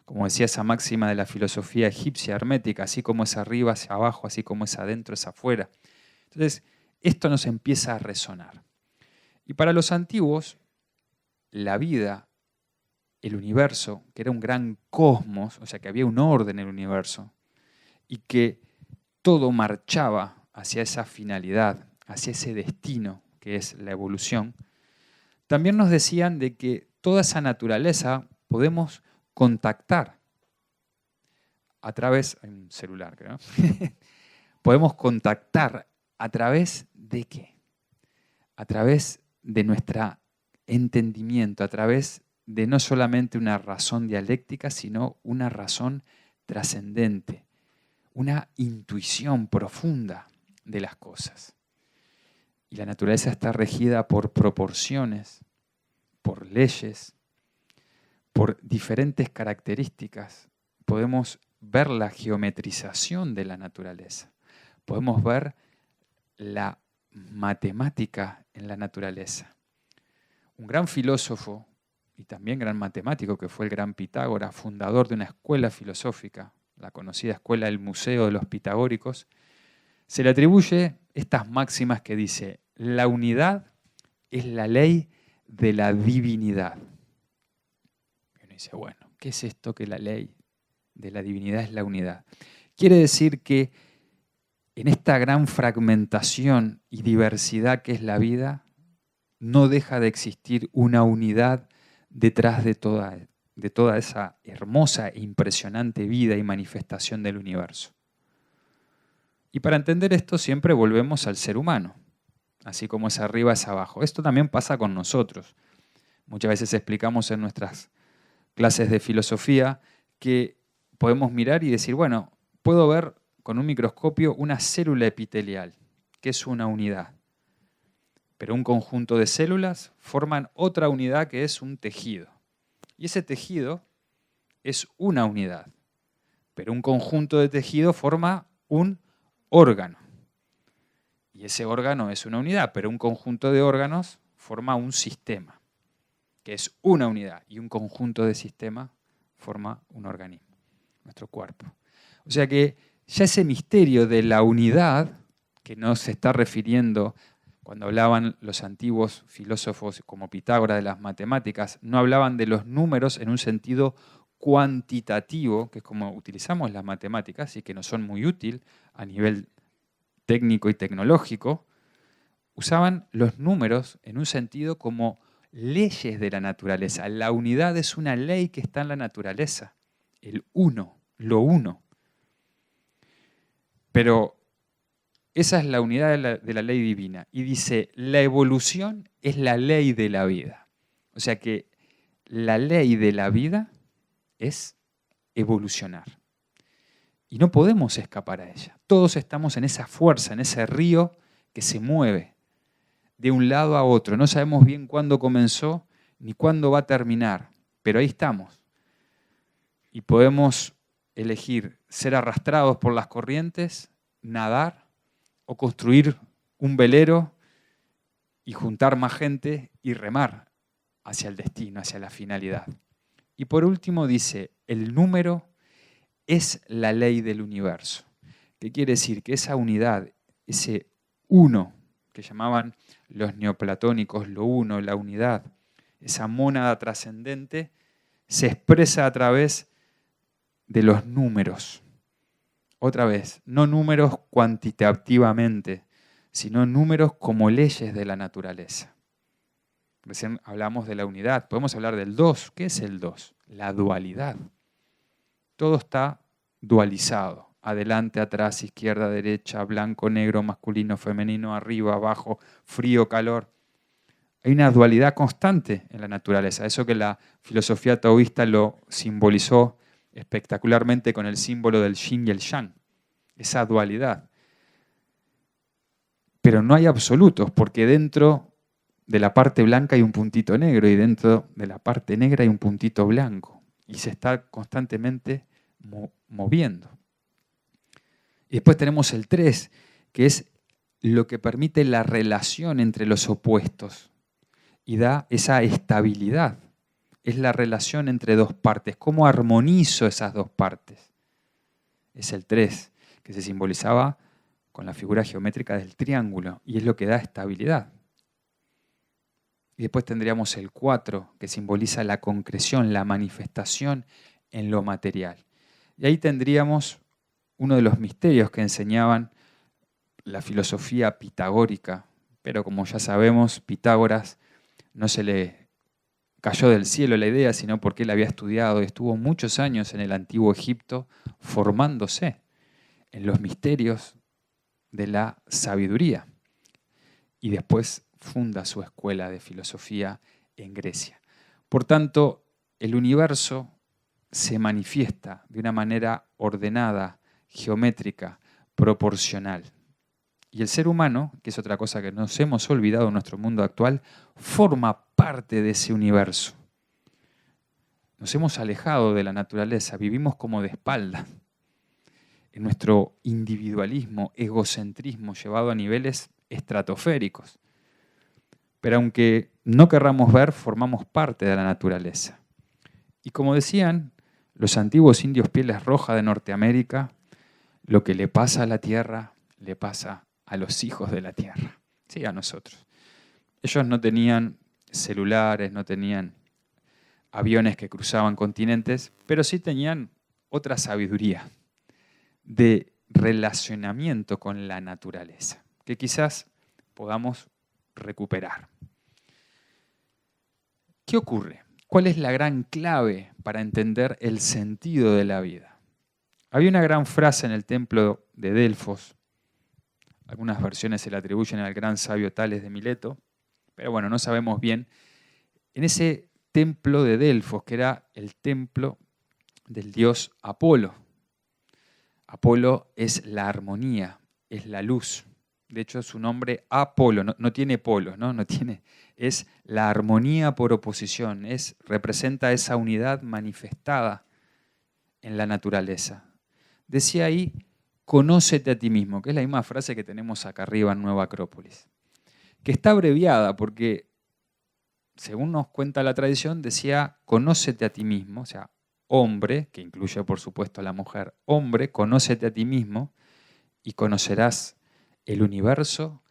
Como decía esa máxima de la filosofía egipcia hermética, así como es arriba, hacia abajo, así como es adentro, es afuera. Entonces, esto nos empieza a resonar. Y para los antiguos, la vida, el universo, que era un gran cosmos, o sea que había un orden en el universo, y que todo marchaba hacia esa finalidad, hacia ese destino que es la evolución, también nos decían de que toda esa naturaleza podemos contactar a través, hay un celular creo, podemos contactar a través de qué? A través de nuestro entendimiento, a través de no solamente una razón dialéctica, sino una razón trascendente, una intuición profunda de las cosas. Y la naturaleza está regida por proporciones, por leyes, por diferentes características. Podemos ver la geometrización de la naturaleza. Podemos ver la matemática en la naturaleza. Un gran filósofo y también gran matemático que fue el gran Pitágoras, fundador de una escuela filosófica, la conocida escuela del Museo de los Pitagóricos, se le atribuye estas máximas que dice: la unidad es la ley de la divinidad. Y uno dice, bueno, ¿qué es esto que la ley de la divinidad es la unidad? Quiere decir que en esta gran fragmentación y diversidad que es la vida, no deja de existir una unidad detrás de toda esa hermosa e impresionante vida y manifestación del universo. Y para entender esto siempre volvemos al ser humano, así como es arriba es abajo. Esto también pasa con nosotros. Muchas veces explicamos en nuestras clases de filosofía que podemos mirar y decir, bueno, puedo ver con un microscopio una célula epitelial, que es una unidad. Pero un conjunto de células forman otra unidad que es un tejido. Y ese tejido es una unidad. pero un conjunto de tejido forma un órgano. Y ese órgano es una unidad, pero un conjunto de órganos forma un sistema, que es una unidad, y un conjunto de sistemas forma un organismo, nuestro cuerpo. O sea que ya ese misterio de la unidad, que no se está refiriendo cuando hablaban los antiguos filósofos como Pitágoras de las matemáticas, no hablaban de los números en un sentido cuantitativo, que es como utilizamos las matemáticas y que nos son muy útiles a nivel técnico y tecnológico, usaban los números en un sentido como leyes de la naturaleza. La unidad es una ley que está en la naturaleza, el uno, lo uno. Pero esa es la unidad de la ley divina. Y dice, la evolución es la ley de la vida. O sea que la ley de la vida es evolucionar. Y no podemos escapar a ella. Todos estamos en esa fuerza, en ese río que se mueve de un lado a otro. No sabemos bien cuándo comenzó ni cuándo va a terminar, pero ahí estamos. Y podemos elegir ser arrastrados por las corrientes, nadar, o construir un velero y juntar más gente y remar hacia el destino, hacia la finalidad. Y por último dice, el número es la ley del universo. ¿Qué quiere decir? Que esa unidad, ese uno, que llamaban los neoplatónicos lo uno, la unidad, esa mónada trascendente, se expresa a través de los números. Otra vez, no números cuantitativamente, sino números como leyes de la naturaleza. Recién hablamos de la unidad, podemos hablar del 2. ¿Qué es el 2? La dualidad. Todo está dualizado. Adelante, atrás, izquierda, derecha, blanco, negro, masculino, femenino, arriba, abajo, frío, calor. Hay una dualidad constante en la naturaleza. Eso que la filosofía taoísta lo simbolizó espectacularmente con el símbolo del yin y el yang. Esa dualidad. Pero no hay absolutos, porque dentro de la parte blanca hay un puntito negro y dentro de la parte negra hay un puntito blanco. Y se está constantemente moviendo. Y después tenemos el 3, que es lo que permite la relación entre los opuestos y da esa estabilidad. Es la relación entre dos partes. ¿Cómo armonizo esas dos partes? Es el 3, que se simbolizaba con la figura geométrica del triángulo, y es lo que da estabilidad. Y después tendríamos el 4, que simboliza la concreción, la manifestación en lo material. Y ahí tendríamos uno de los misterios que enseñaban la filosofía pitagórica, pero como ya sabemos, Pitágoras no se le cayó del cielo la idea, sino porque él había estudiado y estuvo muchos años en el antiguo Egipto formándose en los misterios de la sabiduría. Y después funda su escuela de filosofía en Grecia. Por tanto, el universo se manifiesta de una manera ordenada, geométrica, proporcional. Y el ser humano, que es otra cosa que nos hemos olvidado en nuestro mundo actual, forma parte de ese universo. Nos hemos alejado de la naturaleza, vivimos como de espaldas. En nuestro individualismo, egocentrismo llevado a niveles estratosféricos. Pero aunque no querramos ver, formamos parte de la naturaleza. Y como decían los antiguos indios pieles rojas de Norteamérica, lo que le pasa a la tierra, le pasa a los hijos de la tierra, sí, a nosotros. Ellos no tenían celulares, no tenían aviones que cruzaban continentes, pero sí tenían otra sabiduría de relacionamiento con la naturaleza, que quizás podamos recuperar. ¿Qué ocurre? ¿Cuál es la gran clave para entender el sentido de la vida? Había una gran frase en el templo de Delfos, algunas versiones se le atribuyen al gran sabio Tales de Mileto, pero bueno, no sabemos bien. En ese templo de Delfos, que era el templo del dios Apolo. Apolo es la armonía, es la luz. De hecho, su nombre Apolo, no tiene polos, ¿no? Es la armonía por oposición, representa esa unidad manifestada en la naturaleza. decía ahí, conócete a ti mismo, que es la misma frase que tenemos acá arriba en Nueva Acrópolis, que está abreviada porque, según nos cuenta la tradición, decía, conócete a ti mismo, o sea, hombre, que incluye por supuesto a la mujer, hombre, conócete a ti mismo y conocerás el universo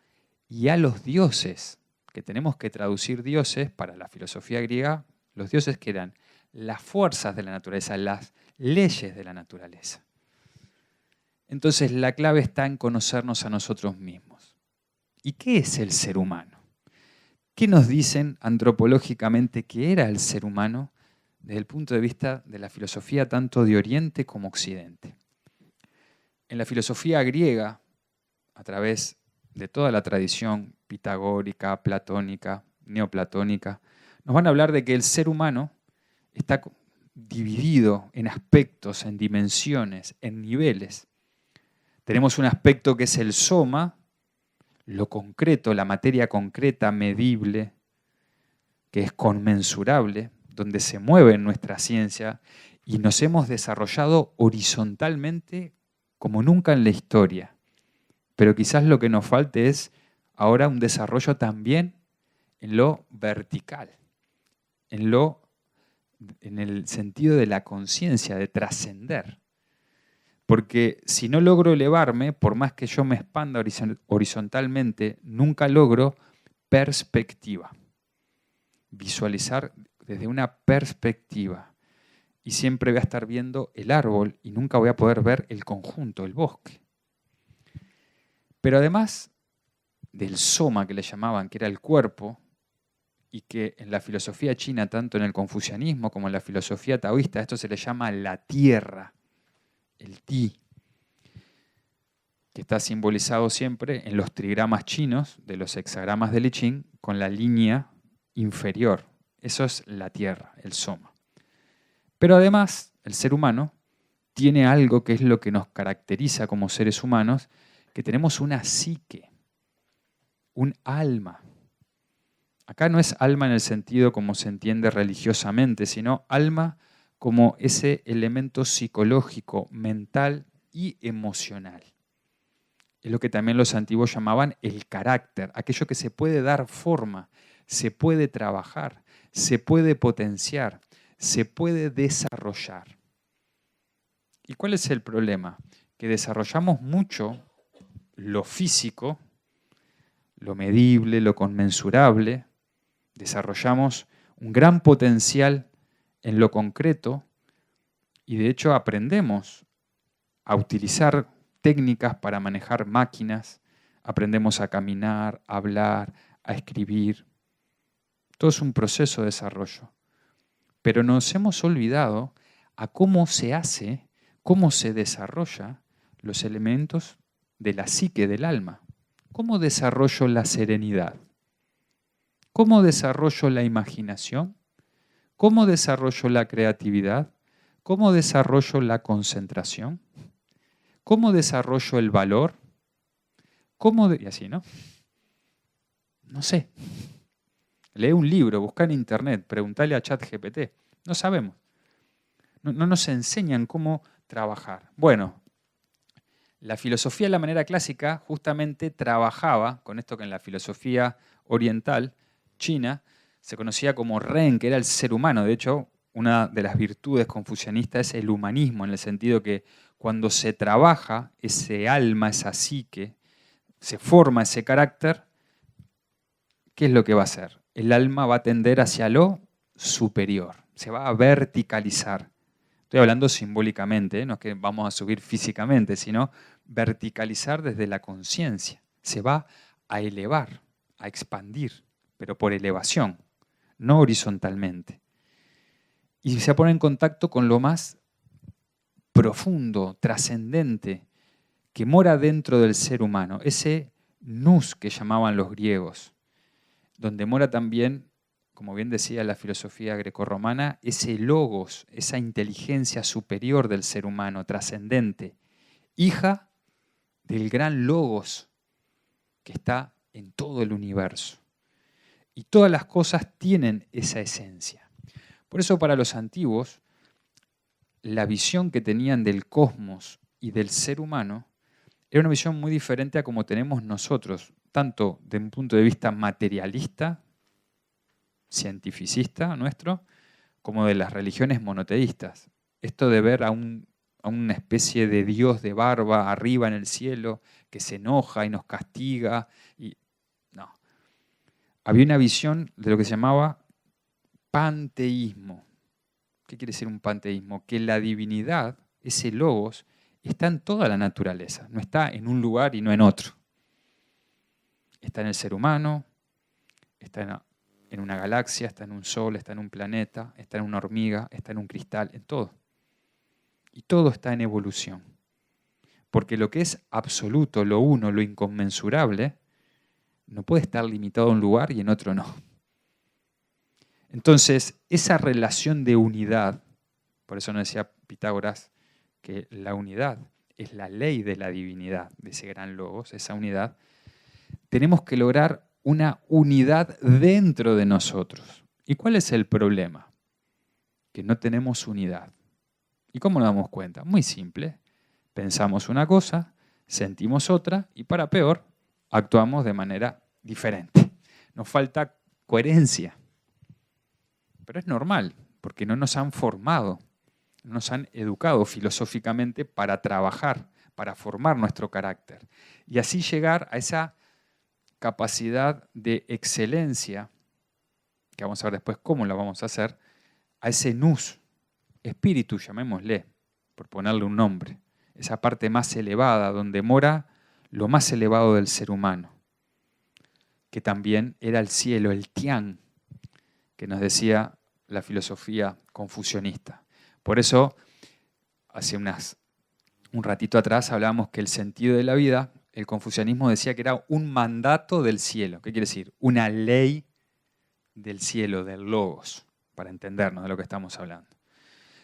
y a los dioses, que tenemos que traducir dioses para la filosofía griega, los dioses que eran las fuerzas de la naturaleza, las leyes de la naturaleza. Entonces la clave está en conocernos a nosotros mismos. ¿Y qué es el ser humano? ¿Qué nos dicen antropológicamente que era el ser humano desde el punto de vista de la filosofía tanto de Oriente como Occidente? En la filosofía griega, a través de toda la tradición pitagórica, platónica, neoplatónica, nos van a hablar de que el ser humano está dividido en aspectos, en dimensiones, en niveles. Tenemos un aspecto que es el soma, lo concreto, la materia concreta, medible, que es conmensurable, donde se mueve nuestra ciencia y nos hemos desarrollado horizontalmente como nunca en la historia. Pero quizás lo que nos falte es ahora un desarrollo también en lo vertical, en el sentido de la conciencia, de trascender. Porque si no logro elevarme, por más que yo me expanda horizontalmente, nunca logro perspectiva. Visualizar desde una perspectiva. Y siempre voy a estar viendo el árbol y nunca voy a poder ver el conjunto, el bosque. Pero además del soma que le llamaban, que era el cuerpo, y que en la filosofía china, tanto en el confucianismo como en la filosofía taoísta, esto se le llama la tierra, el ti, que está simbolizado siempre en los trigramas chinos, de los hexagramas del I Ching, con la línea inferior. Eso es la tierra, el soma. Pero además, el ser humano tiene algo que es lo que nos caracteriza como seres humanos, que tenemos una psique, un alma. Acá no es alma en el sentido como se entiende religiosamente, sino alma como ese elemento psicológico, mental y emocional. Es lo que también los antiguos llamaban el carácter, aquello que se puede dar forma, se puede trabajar, se puede potenciar, se puede desarrollar. ¿Y cuál es el problema? Que desarrollamos mucho lo físico, lo medible, lo conmensurable, desarrollamos un gran potencial en lo concreto y de hecho aprendemos a utilizar técnicas para manejar máquinas, aprendemos a caminar, a hablar, a escribir. Todo es un proceso de desarrollo. Pero nos hemos olvidado a cómo se hace, cómo se desarrolla los elementos de la psique del alma. ¿Cómo desarrollo la serenidad? ¿Cómo desarrollo la imaginación? ¿Cómo desarrollo la creatividad? ¿Cómo desarrollo la concentración? ¿Cómo desarrollo el valor? Y así, ¿no? No sé. Lee un libro, busca en internet, preguntale a ChatGPT. No sabemos. No nos enseñan cómo trabajar. Bueno, la filosofía de la manera clásica justamente trabajaba con esto que en la filosofía oriental, china, se conocía como Ren, que era el ser humano. De hecho, una de las virtudes confucianistas es el humanismo, en el sentido que cuando se trabaja ese alma, esa psique, se forma ese carácter, ¿qué es lo que va a hacer? El alma va a tender hacia lo superior, se va a verticalizar. Estoy hablando simbólicamente, no es que vamos a subir físicamente, sino verticalizar desde la conciencia. Se va a elevar, a expandir, pero por elevación, no horizontalmente. Y se pone en contacto con lo más profundo, trascendente, que mora dentro del ser humano, ese nous que llamaban los griegos, donde mora también, como bien decía la filosofía grecorromana, ese logos, esa inteligencia superior del ser humano, trascendente, hija del gran logos que está en todo el universo. Y todas las cosas tienen esa esencia. Por eso para los antiguos, la visión que tenían del cosmos y del ser humano era una visión muy diferente a como tenemos nosotros, tanto desde un punto de vista materialista, cientificista nuestro, como de las religiones monoteístas. Esto de ver a una especie de Dios de barba arriba en el cielo que se enoja y nos castiga. No. Había una visión de lo que se llamaba panteísmo. ¿Qué quiere decir un panteísmo? Que la divinidad, ese logos, está en toda la naturaleza, no está en un lugar y no en otro. Está en el ser humano, está en una galaxia, está en un sol, está en un planeta, está en una hormiga, está en un cristal, en todo. Y todo está en evolución. Porque lo que es absoluto, lo uno, lo inconmensurable, no puede estar limitado a un lugar y en otro no. Entonces, esa relación de unidad, por eso nos decía Pitágoras que la unidad es la ley de la divinidad, de ese gran logos, esa unidad, tenemos que lograr una unidad dentro de nosotros. ¿Y cuál es el problema? Que no tenemos unidad. ¿Y cómo nos damos cuenta? Muy simple. Pensamos una cosa, sentimos otra y para peor, actuamos de manera diferente. Nos falta coherencia. Pero es normal, porque no nos han formado, no nos han educado filosóficamente para trabajar, para formar nuestro carácter. Y así llegar a esa capacidad de excelencia, que vamos a ver después cómo la vamos a hacer, a ese nous, espíritu, llamémosle, por ponerle un nombre, esa parte más elevada, donde mora lo más elevado del ser humano, que también era el cielo, el Tian, que nos decía la filosofía confucionista. Por eso, hace un ratito atrás hablábamos que el sentido de la vida, el confucianismo decía que era un mandato del cielo. ¿Qué quiere decir? Una ley del cielo, del logos, para entendernos de lo que estamos hablando.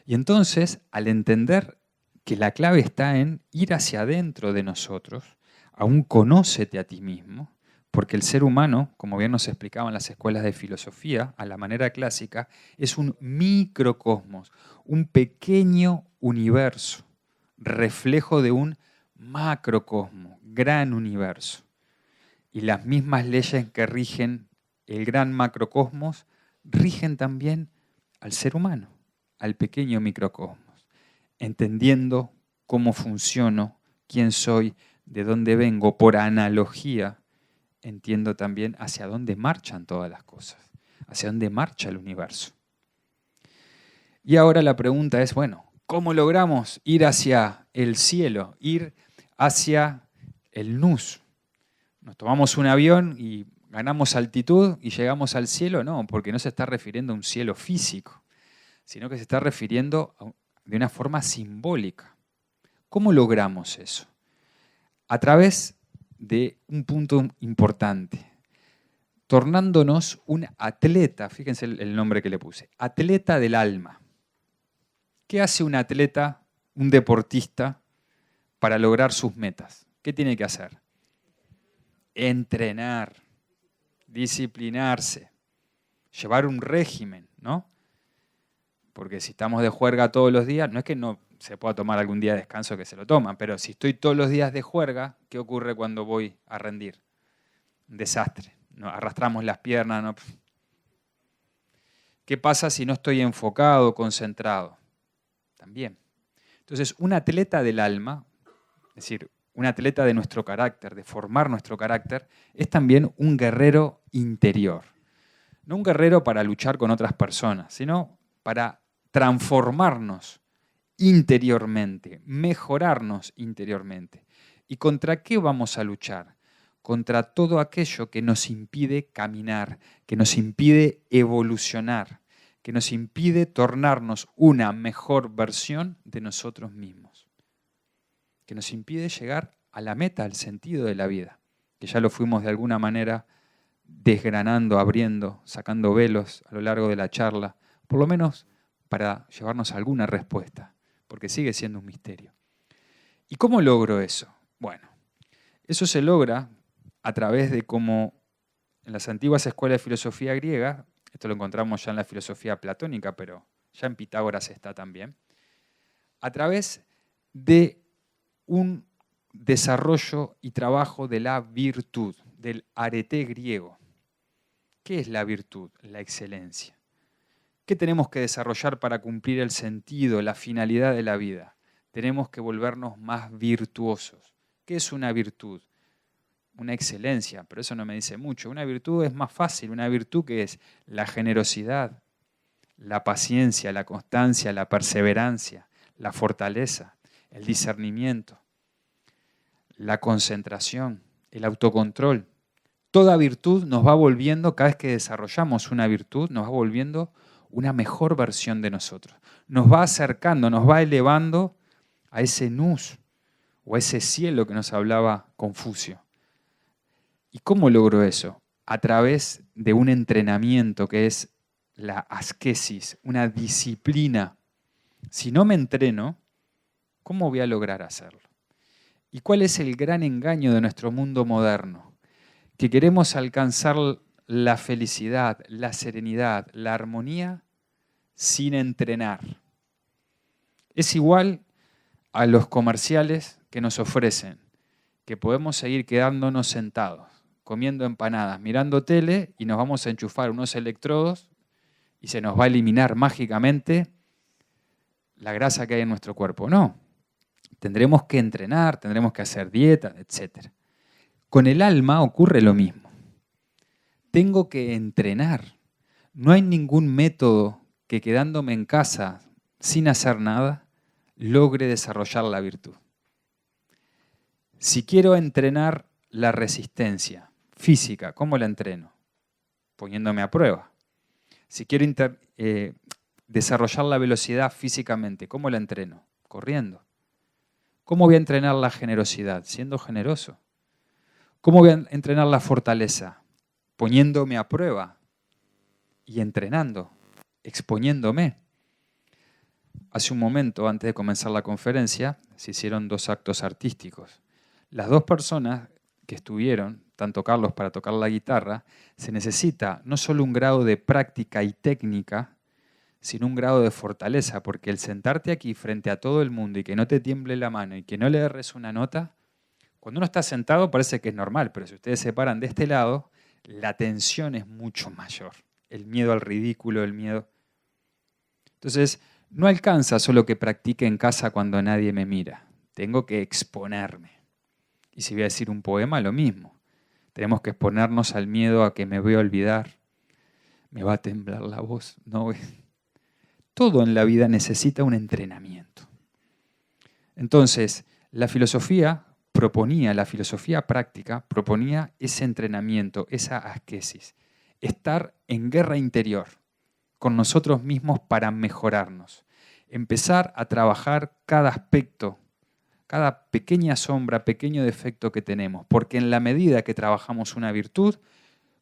Y entonces, al entender que la clave está en ir hacia adentro de nosotros, aún conócete a ti mismo, porque el ser humano, como bien nos explicaban las escuelas de filosofía, a la manera clásica, es un microcosmos, un pequeño universo, reflejo de un macrocosmos, gran universo. Y las mismas leyes que rigen el gran macrocosmos rigen también al ser humano, al pequeño microcosmos, entendiendo cómo funciono, quién soy, de dónde vengo, por analogía, entiendo también hacia dónde marchan todas las cosas, hacia dónde marcha el universo. Y ahora la pregunta es, bueno, ¿cómo logramos ir hacia el cielo, ir hacia el nous? ¿Nos tomamos un avión y ganamos altitud y llegamos al cielo? No, porque no se está refiriendo a un cielo físico, sino que se está refiriendo de una forma simbólica. ¿Cómo logramos eso? A través de un punto importante, tornándonos un atleta, fíjense el nombre que le puse, atleta del alma. ¿Qué hace un atleta, un deportista, para lograr sus metas? ¿Qué tiene que hacer? Entrenar, disciplinarse, llevar un régimen, ¿no? Porque si estamos de juerga todos los días, no es que no se pueda tomar algún día de descanso que se lo toman, pero si estoy todos los días de juerga, ¿qué ocurre cuando voy a rendir? Un desastre. ¿No? Arrastramos las piernas. ¿No? ¿Qué pasa si no estoy enfocado, concentrado? También. Entonces, un atleta del alma, es decir, un atleta de nuestro carácter, de formar nuestro carácter, es también un guerrero interior. No un guerrero para luchar con otras personas, sino para transformarnos interiormente, mejorarnos interiormente. ¿Y contra qué vamos a luchar? Contra todo aquello que nos impide caminar, que nos impide evolucionar, que nos impide tornarnos una mejor versión de nosotros mismos, que nos impide llegar a la meta, al sentido de la vida, que ya lo fuimos de alguna manera desgranando, abriendo, sacando velos a lo largo de la charla, por lo menos para llevarnos alguna respuesta, porque sigue siendo un misterio. ¿Y cómo logro eso? Bueno, eso se logra a través de cómo en las antiguas escuelas de filosofía griega, esto lo encontramos ya en la filosofía platónica, pero ya en Pitágoras está también, a través de un desarrollo y trabajo de la virtud, del arete griego. ¿Qué es la virtud? La excelencia. ¿Qué tenemos que desarrollar para cumplir el sentido, la finalidad de la vida? Tenemos que volvernos más virtuosos. ¿Qué es una virtud? Una excelencia, pero eso no me dice mucho. Una virtud es más fácil. Una virtud que es la generosidad, la paciencia, la constancia, la perseverancia, la fortaleza, el discernimiento, la concentración, el autocontrol. Toda virtud nos va volviendo, cada vez que desarrollamos una virtud, nos va volviendo una mejor versión de nosotros. Nos va acercando, nos va elevando a ese nous o a ese cielo que nos hablaba Confucio. ¿Y cómo logro eso? A través de un entrenamiento que es la asquesis, una disciplina. Si no me entreno, ¿cómo voy a lograr hacerlo? ¿Y cuál es el gran engaño de nuestro mundo moderno? Que queremos alcanzar la felicidad, la serenidad, la armonía sin entrenar. Es igual a los comerciales que nos ofrecen, que podemos seguir quedándonos sentados, comiendo empanadas, mirando tele y nos vamos a enchufar unos electrodos y se nos va a eliminar mágicamente la grasa que hay en nuestro cuerpo. No, tendremos que entrenar, tendremos que hacer dieta, etc. Con el alma ocurre lo mismo. Tengo que entrenar. No hay ningún método que quedándome en casa sin hacer nada logre desarrollar la virtud. Si quiero entrenar la resistencia física, ¿cómo la entreno? Poniéndome a prueba. Si quiero desarrollar la velocidad físicamente, ¿cómo la entreno? Corriendo. ¿Cómo voy a entrenar la generosidad? Siendo generoso. ¿Cómo voy a entrenar la fortaleza? Poniéndome a prueba y entrenando, exponiéndome. Hace un momento, antes de comenzar la conferencia, se hicieron 2 actos artísticos. Las 2 personas que estuvieron, tanto Carlos para tocar la guitarra, se necesita no solo un grado de práctica y técnica, sino un grado de fortaleza, porque el sentarte aquí frente a todo el mundo y que no te tiemble la mano y que no le erres una nota, cuando uno está sentado parece que es normal, pero si ustedes se paran de este lado, la tensión es mucho mayor. El miedo al ridículo, el miedo. Entonces, no alcanza solo que practique en casa cuando nadie me mira. Tengo que exponerme. Y si voy a decir un poema, lo mismo. Tenemos que exponernos al miedo a que me voy a olvidar. Me va a temblar la voz. No. Todo en la vida necesita un entrenamiento. Entonces, la filosofía práctica proponía ese entrenamiento, esa asquesis. Estar en guerra interior con nosotros mismos para mejorarnos. Empezar a trabajar cada aspecto, cada pequeña sombra, pequeño defecto que tenemos. Porque en la medida que trabajamos una virtud,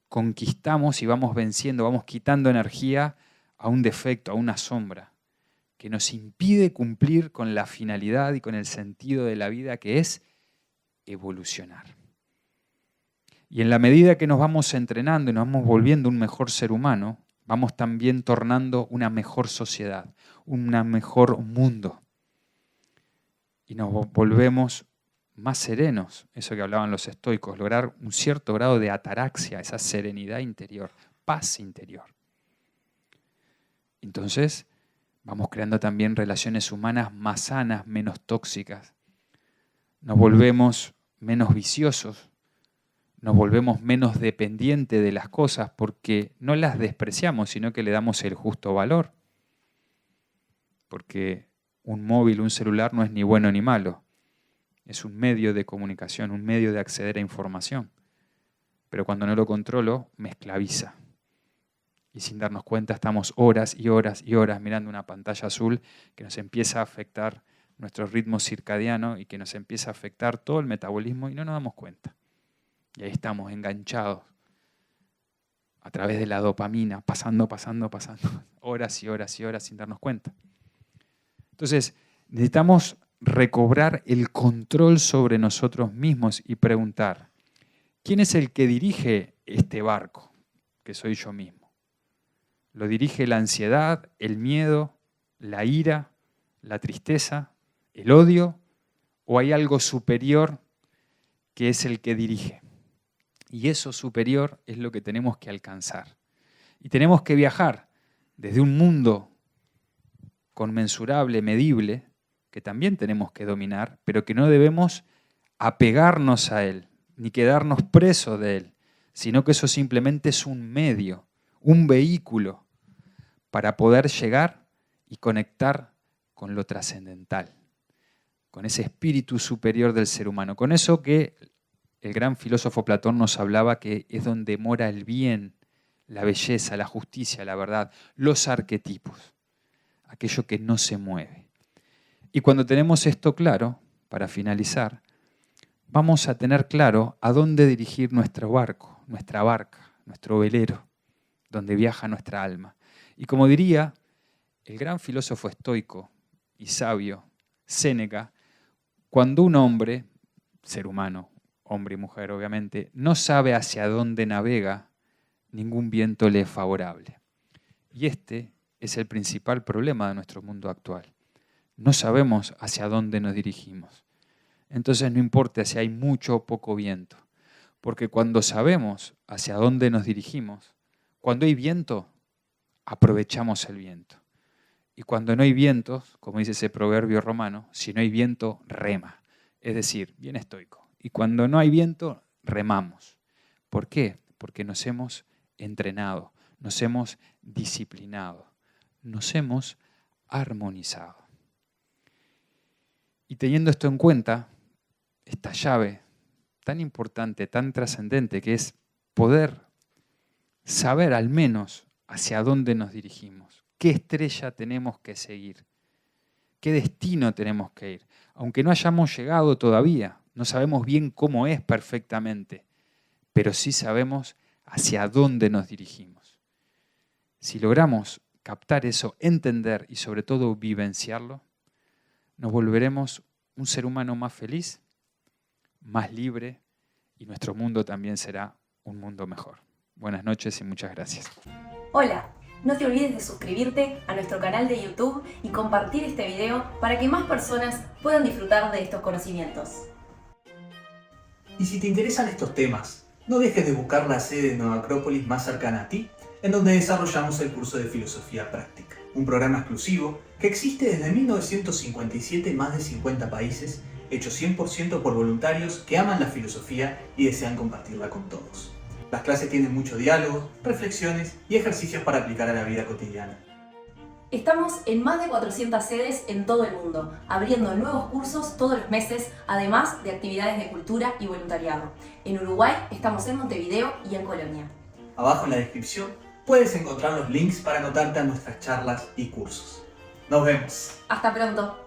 conquistamos y vamos venciendo, vamos quitando energía a un defecto, a una sombra, que nos impide cumplir con la finalidad y con el sentido de la vida, que es evolucionar. Y en la medida que nos vamos entrenando y nos vamos volviendo un mejor ser humano, vamos también tornando una mejor sociedad, un mejor mundo. Y nos volvemos más serenos, eso que hablaban los estoicos, lograr un cierto grado de ataraxia, esa serenidad interior, paz interior. Entonces, vamos creando también relaciones humanas más sanas, menos tóxicas. Nos volvemos menos viciosos, nos volvemos menos dependientes de las cosas porque no las despreciamos, sino que le damos el justo valor. Porque un móvil, un celular no es ni bueno ni malo. Es un medio de comunicación, un medio de acceder a información. Pero cuando no lo controlo, me esclaviza. Y sin darnos cuenta estamos horas y horas y horas mirando una pantalla azul que nos empieza a afectar nuestro ritmo circadiano y que nos empieza a afectar todo el metabolismo y no nos damos cuenta. Y ahí estamos enganchados a través de la dopamina, pasando, horas y horas y horas sin darnos cuenta. Entonces, necesitamos recobrar el control sobre nosotros mismos y preguntar, ¿quién es el que dirige este barco? Que soy yo mismo. ¿Lo dirige la ansiedad, el miedo, la ira, la tristeza, el odio o hay algo superior que es el que dirige. Y eso superior es lo que tenemos que alcanzar. Y tenemos que viajar desde un mundo conmensurable, medible, que también tenemos que dominar, pero que no debemos apegarnos a él, ni quedarnos presos de él, sino que eso simplemente es un medio, un vehículo para poder llegar y conectar con lo trascendental, con ese espíritu superior del ser humano, con eso que el gran filósofo Platón nos hablaba que es donde mora el bien, la belleza, la justicia, la verdad, los arquetipos, aquello que no se mueve. Y cuando tenemos esto claro, para finalizar, vamos a tener claro a dónde dirigir nuestro barco, nuestra barca, nuestro velero, donde viaja nuestra alma. Y como diría el gran filósofo estoico y sabio, Séneca, cuando un hombre, ser humano, hombre y mujer obviamente, no sabe hacia dónde navega, ningún viento le es favorable. Y este es el principal problema de nuestro mundo actual. No sabemos hacia dónde nos dirigimos. Entonces no importa si hay mucho o poco viento, porque cuando sabemos hacia dónde nos dirigimos, cuando hay viento, aprovechamos el viento. Y cuando no hay viento, como dice ese proverbio romano, si no hay viento, rema. Es decir, bien estoico. Y cuando no hay viento, remamos. ¿Por qué? Porque nos hemos entrenado, nos hemos disciplinado, nos hemos armonizado. Y teniendo esto en cuenta, esta llave tan importante, tan trascendente, que es poder saber al menos hacia dónde nos dirigimos, qué estrella tenemos que seguir, qué destino tenemos que ir. Aunque no hayamos llegado todavía, no sabemos bien cómo es perfectamente, pero sí sabemos hacia dónde nos dirigimos. Si logramos captar eso, entender y sobre todo vivenciarlo, nos volveremos un ser humano más feliz, más libre, y nuestro mundo también será un mundo mejor. Buenas noches y muchas gracias. Hola, no te olvides de suscribirte a nuestro canal de YouTube y compartir este video para que más personas puedan disfrutar de estos conocimientos. Y si te interesan estos temas, no dejes de buscar la sede de Nueva Acrópolis más cercana a ti, en donde desarrollamos el curso de Filosofía Práctica, un programa exclusivo que existe desde 1957 en más de 50 países, hecho 100% por voluntarios que aman la filosofía y desean compartirla con todos. Las clases tienen mucho diálogo, reflexiones y ejercicios para aplicar a la vida cotidiana. Estamos en más de 400 sedes en todo el mundo, abriendo nuevos cursos todos los meses, además de actividades de cultura y voluntariado. En Uruguay estamos en Montevideo y en Colonia. Abajo en la descripción puedes encontrar los links para anotarte a nuestras charlas y cursos. ¡Nos vemos! Hasta pronto.